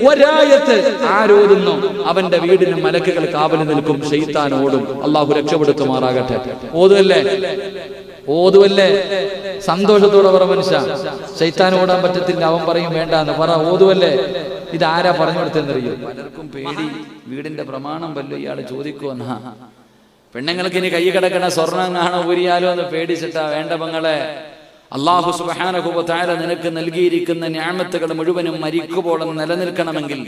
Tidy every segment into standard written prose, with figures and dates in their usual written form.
ഒരായത്ത് ആരോടുന്നു അവന്റെ വീടിന് മലക്കുകൾ കാവൽ നിൽക്കും, ശൈത്താൻ ഓടും. അള്ളാഹു രക്ഷപ്പെടുത്തുമാറാകട്ടെ. ഓതുവല്ലേ സന്തോഷത്തോടെ പറ മനുഷ്യ. ശൈത്താൻ ഓടാൻ പറ്റത്തില്ല, അവൻ പറയും വേണ്ടാന്ന് പറ. ഓതുവല്ലേ. ഇതാരാ പറഞ്ഞു കൊടുത്തെന്നറിയോ? പലർക്കും പേടി, വീടിന്റെ പ്രമാണം വല്ലോ ഇയാള് ചോദിക്കുമെന്നാ. പെണ്ണുങ്ങൾക്ക് ഇനി കൈ കിടക്കണ സ്വർണം കാണോ ഊരിയാലോ എന്ന് പേടിച്ചിട്ടാ. വേണ്ട പെങ്ങളെ, അല്ലാഹു സുബ്ഹാനഹു വ തആല നിനക്ക് നൽകിയിരിക്കുന്ന നിഅമത്തുകൾ മുഴുവനും മരിക്കുവോളം നിലനിൽക്കണമെങ്കിൽ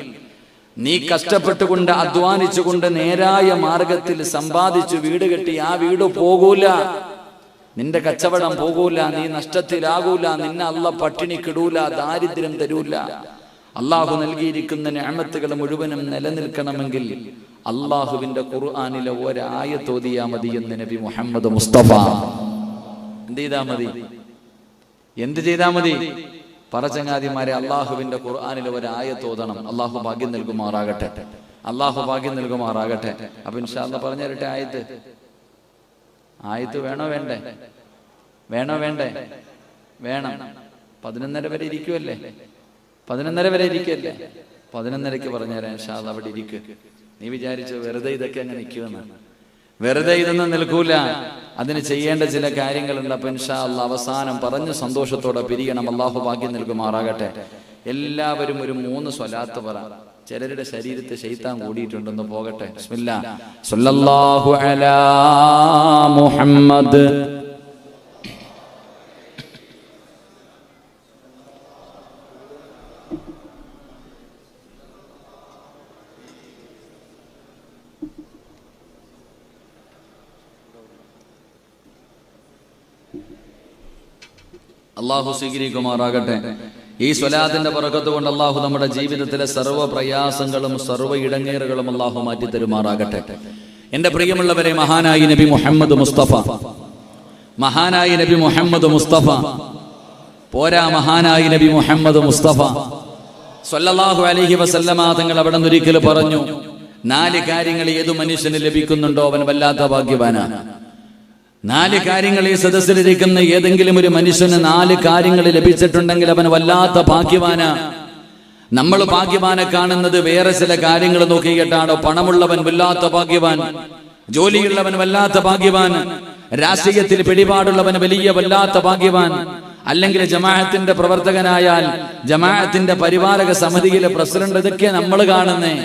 നീ കഷ്ടപ്പെട്ടുകൊണ്ട് അധ്വാനിച്ചുകൊണ്ട് നേരായ മാർഗത്തിൽ സമ്പാദിച്ചു വീട് കെട്ടി ആ വീട് പോകൂല, നിന്റെ കച്ചവടം പോകൂല, നീ നഷ്ടത്തിലാകൂല, നിന്നെ അല്ലാഹ് പട്ടിണി കിടൂല, ദാരിദ്ര്യം തരൂല. അള്ളാഹു നൽകിയിരിക്കുന്ന നിഅമത്തുകൾ മുഴുവനും നിലനിൽക്കണമെങ്കിൽ അള്ളാഹുവിന്റെ ഖുർആനിലെ ഒരായത്ത് ഓതിയാ മതി എന്ന് നബി മുഹമ്മദ് മുസ്തഫ. എന്ത് ചെയ്താ മതി? എന്ത് ചെയ്താ മതി? പറചങ്ങാതിമാരെ, അള്ളാഹുവിന്റെ ഖുർആനിലെ ഒരായത്ത് ഓതണം. അള്ളാഹു ഭാഗ്യം നൽകുമാറാകട്ടെ. അള്ളാഹു ഭാഗ്യം നൽകുമാറാകട്ടെ. അപ്പൊ ഇൻഷാ അല്ലാഹ് പറഞ്ഞു തരട്ടെ. ആയത്ത് വേണോ വേണ്ടേ? വേണം. 11:30 വരെ ഇരിക്കുമല്ലേ? 11:30 വരെ ഇരിക്കല്ലേ? 11:30 പറഞ്ഞുതരാം ഇൻഷാ അല്ലാഹ്. അവിടെ ഇരിക്കുക. നീ വിചാരിച്ചു വെറുതെ ഇതൊക്കെ അങ്ങ് നിൽക്കുമെന്ന്? വെറുതെ ഇതൊന്നും നിൽക്കൂല. അതിന് ചെയ്യേണ്ട ചില കാര്യങ്ങളുണ്ട്. അപ്പൊ ഇൻഷാ അല്ലാഹ് അവസാനം പറഞ്ഞു സന്തോഷത്തോടെ പിരിയണം. അള്ളാഹു ഭാഗ്യം നൽകുമാറാകട്ടെ. എല്ലാവരും ഒരു 3 സ്വലാത്ത് പറ. ചിലരുടെ ശരീരത്തെ ശൈത്താൻ കൂടിയിട്ടുണ്ടെന്ന് പോകട്ടെ. ബിസ്മില്ലാ. സല്ലല്ലാഹു അലാ മുഹമ്മദ് അള്ളാഹു സ്വീകരിക്കുമാറാകട്ടെ. ഈ സ്വലാത്തിന്റെ ബറക്കത്ത് കൊണ്ട് അള്ളാഹു നമ്മുടെ ജീവിതത്തിലെ സർവ്വ പ്രയാസങ്ങളും സർവ്വ ഇടങ്ങേറുകളും അള്ളാഹു മാറ്റി തരുമാറാകട്ടെ. എന്റെ പ്രിയമുള്ളവരെ, മഹാനായി നബി മുഹമ്മദ് മുസ്തഫ, മഹാനായി നബി മുഹമ്മദ് മുസ്തഫ പോരാ, മഹാനായി നബി മുഹമ്മദ് മുസ്തഫ സ്വല്ലല്ലാഹു അലൈഹി വസല്ലമ തങ്ങൾ അവിടെ ഒരിക്കൽ പറഞ്ഞു, 4 കാര്യങ്ങൾ ഏതു മനുഷ്യന് ലഭിക്കുന്നുണ്ടോ അവൻ വല്ലാത്ത ഭാഗ്യവാനാണ്. 4 കാര്യങ്ങൾ ഈ സദസ്സിലിരിക്കുന്ന ഏതെങ്കിലും ഒരു മനുഷ്യന് 4 കാര്യങ്ങൾ ലഭിച്ചിട്ടുണ്ടെങ്കിൽ അവൻ വല്ലാത്ത ഭാഗ്യവാനാ. നമ്മൾ ഭാഗ്യവാനെ കാണുന്നത് വേറെ ചില കാര്യങ്ങൾ നോക്കിയിട്ടാണോ? പണമുള്ളവൻ വല്ലാത്ത ഭാഗ്യവാൻ, ജോലിയുള്ളവൻ വല്ലാത്ത ഭാഗ്യവാൻ, രാഷ്ട്രീയത്തിൽ പിടിപാടുള്ളവൻ വലിയ വല്ലാത്ത ഭാഗ്യവാൻ, അല്ലെങ്കിൽ ജമാഅത്തിന്റെ പ്രവർത്തകനായാൽ ജമാഅത്തിന്റെ പരിപാലക സമിതിയിലെ പ്രസിഡന്റ്, ഇതൊക്കെ നമ്മൾ കാണുന്നേ.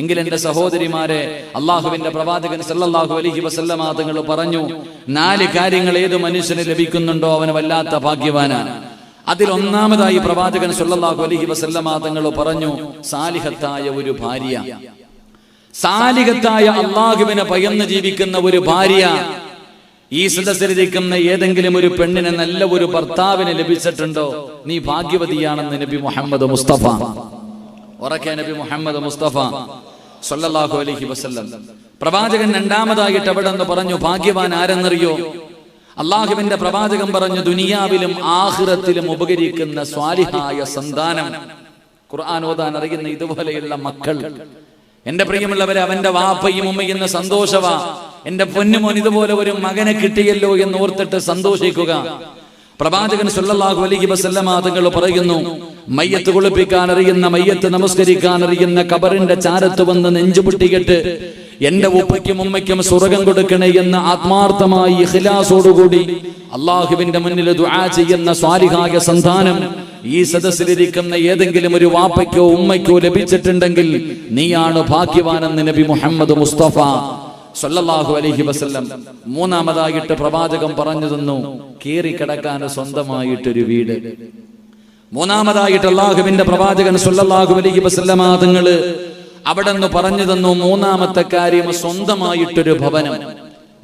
എങ്കിൽ എന്റെ സഹോദരിമാരെ, അള്ളാഹുവിന്റെ പ്രവാചകൻ സല്ലല്ലാഹു അലൈഹി വസല്ലമ തങ്ങൾ പറഞ്ഞു, 4 കാര്യങ്ങൾ ഏത് മനുഷ്യന് ലഭിക്കുന്നുണ്ടോ അവന് വല്ലാത്ത ഭാഗ്യവാനാണ്. അതിൽ ഒന്നാമതായി പ്രവാചകൻ സല്ലല്ലാഹു അലൈഹി വസല്ലമ തങ്ങൾ പറഞ്ഞു, സാലിഹത്തായ ഒരു ഭാര്യ. സാലിഹത്തായ അള്ളാഹുവിനെ ഭയന്ന് ജീവിക്കുന്ന ഒരു ഭാര്യ. ഈ സദസ്സിലിരിക്കുന്ന ഏതെങ്കിലും ഒരു പെണ്ണിനെ നല്ല ഒരു ഭർത്താവിനെ ലഭിച്ചിട്ടുണ്ടോ? നീ ഭാഗ്യവതിയാണെന്ന് നബി മുഹമ്മദ് മുസ്തഫ. ഉറക്കെ നബി മുഹമ്മദ് മുസ്തഫ സല്ലല്ലാഹു അലൈഹി വസല്ലം. പ്രവാചകൻ രണ്ടാമതായിട്ട് അവിടെ നിന്ന് പറഞ്ഞു, ഭാഗ്യവാൻ ആരെന്നറിയോ? അള്ളാഹുവിന്റെ പ്രവാചകൻ പറഞ്ഞു, ദുനിയാവിലും ആഖിറത്തിലും ഉപകരിക്കുന്ന സ്വാലിഹായ സന്താനം. ഖുർആൻ ഓതാൻ അറിയുന്ന ഇതുപോലെയുള്ള മക്കൾ. എന്റെ പ്രിയമുള്ളവരെ, അവന്റെ വാപ്പയും ഉമ്മയും സന്തോഷവാ. എന്റെ പൊന്നുമോൻ ഇതുപോലെ ഒരു മകനെ കിട്ടിയല്ലോ എന്ന് ഓർത്തിട്ട് സന്തോഷിക്കുക. പ്രവാചകൻ സല്ലല്ലാഹു അലൈഹി വസല്ലമ തങ്ങൾ പറയുന്നു, മയ്യത്ത് കുളിപ്പിക്കാൻ അറിയുന്ന, മയ്യത്ത് നമസ്കരിക്കാൻ അറിയുന്ന, ഖബറിന്റെ ചാരത്ത് വന്ന് നെഞ്ചുപൊട്ടിയിട്ട് എന്റെ ഉപ്പയ്ക്കും ഉമ്മയ്ക്കും സ്വർഗ്ഗം കൊടുക്കണേ എന്ന് ആത്മാർത്ഥമായി ഇഖ്ലാസോടുകൂടി അള്ളാഹുവിന്റെ മുന്നിൽ ദുആ ചെയ്യുന്ന സ്വാലിഹായ സന്താനം ഈ സദസ്സിലിരിക്കുന്ന ഏതെങ്കിലും ഒരു വാപ്പയ്ക്കോ ഉമ്മയ്ക്കോ ലഭിച്ചിട്ടുണ്ടെങ്കിൽ നീയാണ് ഭാഗ്യവാനെന്ന് നബി മുഹമ്മദ് മുസ്തഫ സല്ലല്ലാഹു അലൈഹി വസല്ലം. മൂന്നാമതായിട്ട് പ്രവാചകൻ പറഞ്ഞു തന്നു, കേറി കിടക്കാൻ സ്വന്തമായിട്ടൊരു വീട്. മൂന്നാമതായിട്ട് അള്ളാഹുവിന്റെ പ്രവാചകൻ സല്ലല്ലാഹു അലൈഹി വസല്ലമ തങ്ങൾ അവിടെ നിന്ന് പറഞ്ഞു തന്നു, മൂന്നാമത്തെ കാര്യം സ്വന്തമായിട്ടൊരു ഭവനം.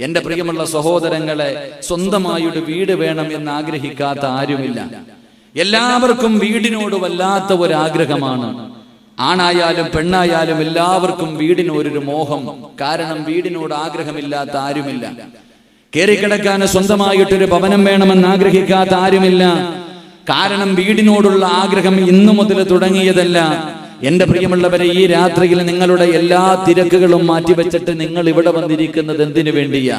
എന്റെ പ്രിയമുള്ള സഹോദരങ്ങളെ, സ്വന്തമായൊരു വീട് വേണം എന്ന് ആഗ്രഹിക്കാത്ത ആരുമില്ല. എല്ലാവർക്കും വീടിനോട് വല്ലാത്ത ഒരു ആഗ്രഹമാണ്. ആണായാലും പെണ്ണായാലും എല്ലാവർക്കും വീടിനോടൊരു മോഹം. കാരണം വീടിനോട് ആഗ്രഹമില്ലാത്ത ആരുമില്ല. കേറിക്കിടക്കാൻ സ്വന്തമായിട്ടൊരു ഭവനം വേണമെന്ന് ആഗ്രഹിക്കാത്ത ആരുമില്ല. കാരണം വീടിനോടുള്ള ആഗ്രഹം ഇന്നു മുതൽ തുടങ്ങിയതല്ല. എന്റെ പ്രിയമുള്ളവരെ, ഈ രാത്രിയിൽ നിങ്ങളുടെ എല്ലാ തിരക്കുകളും മാറ്റിവെച്ചിട്ട് നിങ്ങൾ ഇവിടെ വന്നിരിക്കുന്നത് എന്തിനു വേണ്ടിയാ?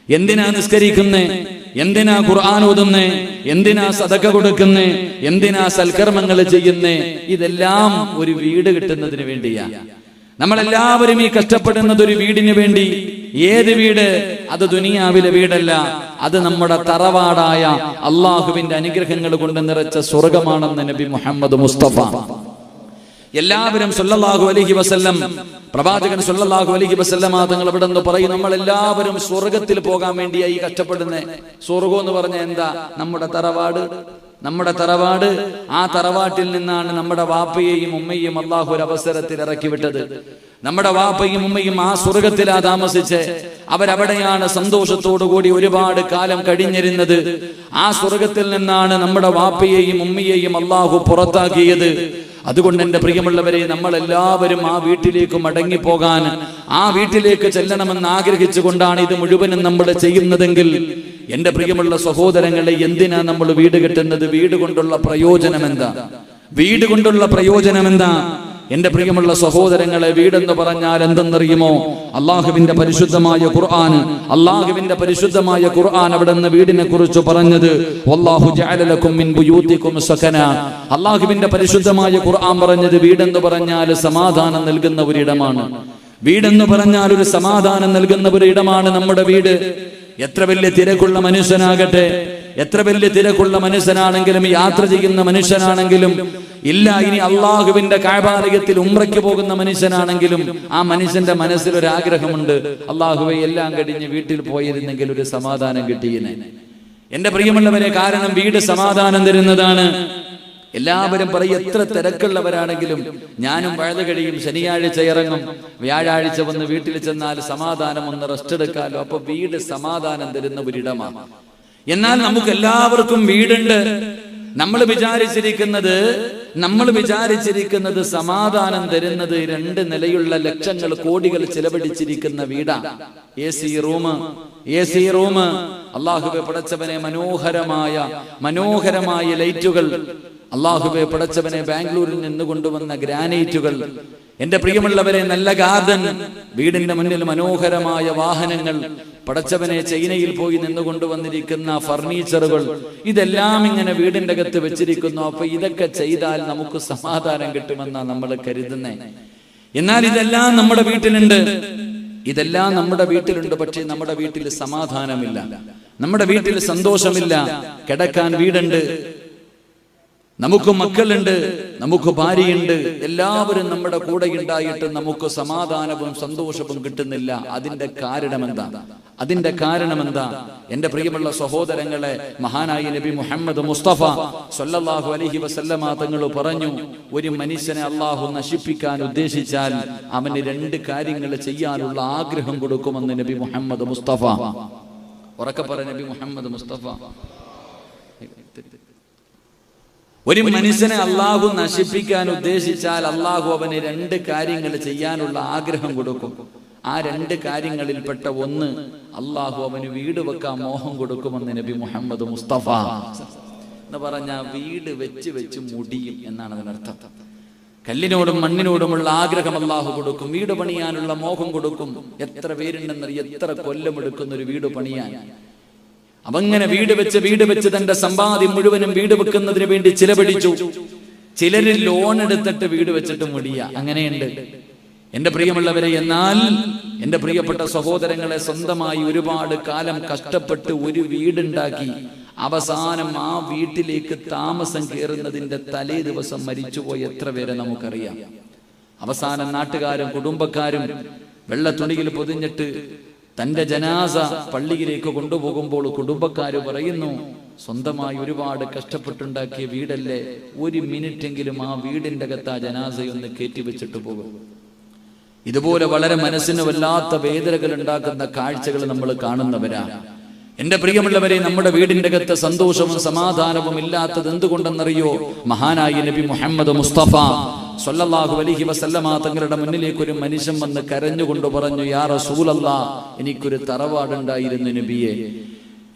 എന്തിനാ നിസ്കരിക്കുന്നേ? എന്തിനാ ഖുർആൻ ഓതുന്നേ, എന്തിനാ സദഖ കൊടുക്കുന്നേ, എന്തിനാ സൽക്കർമ്മങ്ങൾ ചെയ്യുന്നേ? ഇതെല്ലാം ഒരു വീട് കിട്ടുന്നതിന് വേണ്ടിയാ. നമ്മളെല്ലാവരും ഈ കഷ്ടപ്പെടുന്നത് ഒരു വീടിന് വേണ്ടി. ഏത് വീട്? അത് ദുനിയാവിലെ വീടല്ല, അത് നമ്മുടെ തറവാടായ അള്ളാഹുവിന്റെ അനുഗ്രഹങ്ങൾ കൊണ്ട് നിറച്ച സ്വർഗമാണെന്ന് നബി മുഹമ്മദ് മുസ്തഫ. എല്ലാവരും സല്ലല്ലാഹു അലൈഹി വസല്ലം, പ്രവാചകൻ സല്ലല്ലാഹു അലൈഹി വസല്ലം തങ്ങൾ ഇവിടെ നിന്ന് പറയും, നമ്മളെല്ലാവരും സ്വർഗത്തിൽ പോകാൻ വേണ്ടിയായി കഷ്ടപ്പെടുന്നേ. സ്വർഗം എന്ന് പറഞ്ഞാൽ എന്താ? നമ്മുടെ തറവാട്. നമ്മുടെ തറവാട്, ആ തറവാട്ടിൽ നിന്നാണ് നമ്മുടെ വാപ്പയെയും ഉമ്മയെയും അള്ളാഹു ഒരു അവസരത്തിൽ ഇറക്കി വിട്ടത്. നമ്മുടെ വാപ്പയും ഉമ്മയും ആ സ്വർഗത്തിലാ താമസിച്ച് അവരവിടെയാണ് സന്തോഷത്തോടുകൂടി ഒരുപാട് കാലം കഴിഞ്ഞിരുന്നത്. ആ സ്വർഗത്തിൽ നിന്നാണ് നമ്മുടെ വാപ്പയെയും ഉമ്മയെയും അള്ളാഹു പുറത്താക്കിയത്. അതുകൊണ്ട് എന്റെ പ്രിയമുള്ളവരെ, നമ്മളെല്ലാവരും ആ വീട്ടിലേക്ക് മടങ്ങിപ്പോകാൻ, ആ വീട്ടിലേക്ക് ചെല്ലണമെന്ന് ആഗ്രഹിച്ചുകൊണ്ടാണ് ഇത് മുഴുവനും നമ്മൾ ചെയ്യുന്നതെങ്കിൽ, എന്റെ പ്രിയമുള്ള സഹോദരങ്ങളെ, എന്തിനാ നമ്മൾ വീട് കെട്ടുന്നത്? വീട് കൊണ്ടുള്ള പ്രയോജനം എന്താ? വീട് കൊണ്ടുള്ള പ്രയോജനം എന്താ? എന്റെ പ്രിയമുള്ള സഹോദരങ്ങളെ, വീടെന്ന് പറഞ്ഞാൽ എന്തെന്നറിയുമോ? അള്ളാഹുവിന്റെ പരിശുദ്ധമായ ഖുർആൻ, അള്ളാഹുവിന്റെ പരിശുദ്ധമായ ഖുർആൻ അവിടെ നിന്ന് വീടിനെ കുറിച്ച് പറഞ്ഞത്, വല്ലാഹു ജഅല ലക്കും മിൻ ബുയൂതികും സകന. അള്ളാഹുവിന്റെ പരിശുദ്ധമായ ഖുർആൻ പറഞ്ഞത് വീടെന്ന് പറഞ്ഞാൽ സമാധാനം നൽകുന്ന ഒരിടമാണ്. വീടെന്ന് പറഞ്ഞാൽ ഒരു സമാധാനം നൽകുന്ന ഒരിടമാണ് നമ്മുടെ വീട്. എത്ര വലിയ തിരക്കുള്ള മനുഷ്യനാകട്ടെ, എത്ര വലിയ തിരക്കുള്ള മനുഷ്യനാണെങ്കിലും, യാത്ര ചെയ്യുന്ന മനുഷ്യനാണെങ്കിലും, ഇല്ല ഇനി അള്ളാഹുവിന്റെ കഅബാലയത്തിൽ ഉംറയ്ക്ക് പോകുന്ന മനുഷ്യനാണെങ്കിലും, ആ മനുഷ്യന്റെ മനസ്സിൽ ഒരു ആഗ്രഹമുണ്ട്, അള്ളാഹുവെ എല്ലാം കഴിഞ്ഞ് വീട്ടിൽ പോയിരുന്നെങ്കിൽ ഒരു സമാധാനം കിട്ടിയേനെ. എന്റെ പ്രിയമുള്ളവരെ, കാരണം വീട് സമാധാനം തരുന്നതാണ്. എല്ലാവരും പറയും, എത്ര തിരക്കുള്ളവരാണെങ്കിലും ഞാനും വഴുത കഴിയും, ശനിയാഴ്ച ഇറങ്ങും, വ്യാഴാഴ്ച വന്ന് വീട്ടിൽ ചെന്നാൽ സമാധാനം ഒന്ന് റെസ്റ്റ് എടുക്കാലോ. അപ്പൊ വീട് സമാധാനം തരുന്ന ഒരിടമാണ്. എന്നാൽ നമുക്ക് എല്ലാവർക്കും വീടുണ്ട്. നമ്മൾ വിചാരിച്ചിരിക്കുന്നത് സമാധാനം തരുന്നത് 2 നിലയുള്ള ലക്ഷങ്ങൾ കോടികൾ ചിലവഴിച്ചിരിക്കുന്ന വീടാ. എ സി റൂം, അള്ളാഹുവെ പടച്ചവനെ, മനോഹരമായ ലൈറ്റുകൾ, അള്ളാഹുവെ പടച്ചവനെ ബാംഗ്ലൂരിൽ നിന്ന് കൊണ്ടുവന്ന ഗ്രാനൈറ്റുകൾ, എന്റെ പ്രിയമുള്ളവരെ നല്ല ഗാർഡൻ, വീടിന്റെ മുന്നിൽ മനോഹരമായ വാഹനങ്ങൾ, പടച്ചവനെ ചൈനയിൽ പോയി നിന്ന് കൊണ്ടുവന്നിരിക്കുന്ന ഫർണിച്ചറുകൾ, ഇതെല്ലാം ഇങ്ങനെ വീടിന്റെ അകത്ത് വെച്ചിരിക്കുന്നു. അപ്പൊ ഇതൊക്കെ ചെയ്താൽ നമുക്ക് സമാധാനം കിട്ടുമെന്നാണ് നമ്മൾ കരുതുന്നത്. എന്നാൽ ഇതെല്ലാം നമ്മുടെ വീട്ടിലുണ്ട്, പക്ഷേ നമ്മുടെ വീട്ടിൽ സമാധാനമില്ല, നമ്മുടെ വീട്ടിൽ സന്തോഷമില്ല. കിടക്കാൻ വീടുണ്ട്, നമുക്ക് മക്കളുണ്ട്, നമുക്ക് ഭാര്യയുണ്ട്, എല്ലാവരും നമ്മുടെ കൂടെ ഉണ്ടായിട്ട് നമുക്ക് സമാധാനവും സന്തോഷവും കിട്ടുന്നില്ല. അതിന്റെ കാരണമെന്താ? എന്റെ പ്രിയമുള്ള സഹോദരങ്ങളെ, മഹാനായ നബി മുഹമ്മദ് മുസ്തഫ സല്ലല്ലാഹു അലൈഹി വസല്ലമ തങ്ങൾ പറഞ്ഞു, ഒരു മനുഷ്യനെ അള്ളാഹു നശിപ്പിക്കാൻ ഉദ്ദേശിച്ചാൽ അവന് 2 കാര്യങ്ങൾ ചെയ്യാനുള്ള ആഗ്രഹം കൊടുക്കുമെന്ന് നബി മുഹമ്മദ് മുസ്തഫ. ഉറക്കെ പറ, നബി മുഹമ്മദ് മുസ്തഫ. ഒരു മനുഷ്യനെ അള്ളാഹു നശിപ്പിക്കാൻ ഉദ്ദേശിച്ചാൽ അള്ളാഹു അവന് 2 കാര്യങ്ങൾ ചെയ്യാനുള്ള ആഗ്രഹം കൊടുക്കും. ആ 2 കാര്യങ്ങളിൽപ്പെട്ട ഒന്ന്, അള്ളാഹു അവന് വീട് വെക്കാൻ മോഹം കൊടുക്കുമെന്ന് നബി മുഹമ്മദ് മുസ്തഫ എന്ന് പറഞ്ഞ, വീട് വെച്ച് മുടിയും എന്നാണ് അതിനർത്ഥം. കല്ലിനോടും മണ്ണിനോടുമുള്ള ആഗ്രഹം അള്ളാഹു കൊടുക്കും, വീട് പണിയാനുള്ള മോഹം കൊടുക്കും. എത്ര പേരുണ്ടെന്നറിയ, എത്ര കൊല്ലമെടുക്കുന്ന ഒരു വീട് പണിയാൻ. അവങ്ങനെ വീട് വെച്ച് തന്റെ സമ്പാദ്യം മുഴുവനും വീട് വെക്കുന്നതിന് വേണ്ടി ചിലവഴിച്ചു. ചിലര് ലോൺ എടുത്തിട്ട് വീട് വെച്ചിട്ട് മുടിയ, അങ്ങനെയുണ്ട് എന്റെ പ്രിയമുള്ളവരെ. എന്നാൽ എന്റെ പ്രിയപ്പെട്ട സഹോദരങ്ങളെ, സ്വന്തമായി ഒരുപാട് കാലം കഷ്ടപ്പെട്ട് ഒരു വീടുണ്ടാക്കി അവസാനം ആ വീട്ടിലേക്ക് താമസം കയറുന്നതിന്റെ തലേ ദിവസം മരിച്ചുപോയ എത്ര പേരെ നമുക്കറിയാം. അവസാനം നാട്ടുകാരും കുടുംബക്കാരും വെള്ള തുണിയിൽ പൊതിഞ്ഞിട്ട് തന്റെ ജനാസ പള്ളിയിലേക്ക് കൊണ്ടുപോകുമ്പോൾ കുടുംബക്കാര് പറയുന്നു, സ്വന്തമായി ഒരുപാട് കഷ്ടപ്പെട്ടുണ്ടാക്കിയ വീടല്ലേ, 1 മിനിറ്റെങ്കിലും ആ വീടിന്റെ അകത്ത് ആ ജനാസയൊന്ന് കയറ്റിവെച്ചിട്ട് പോകും. ഇതുപോലെ വളരെ മനസ്സിന് വല്ലാത്ത വേദനകൾ ഉണ്ടാക്കുന്ന കാഴ്ചകൾ നമ്മൾ കാണുന്നവരാ. എന്റെ പ്രിയമുള്ളവരെ, നമ്മുടെ വീടിന്റെ അകത്ത് സന്തോഷവും സമാധാനവും ഇല്ലാത്തത് എന്തുകൊണ്ടെന്നറിയോ? മഹാനായ നബി മുഹമ്മദ് മുസ്തഫ സല്ലല്ലാഹു അലൈഹി വസല്ലമ തങ്ങളുടെ മുന്നിലേക്ക് ഒരു മനുഷ്യൻ വന്ന് കരഞ്ഞുകൊണ്ട് പറഞ്ഞു, യാ റസൂലല്ലാഹ്, എനിക്കൊരു തറവാടുണ്ടായിരുന്നു നബിയെ.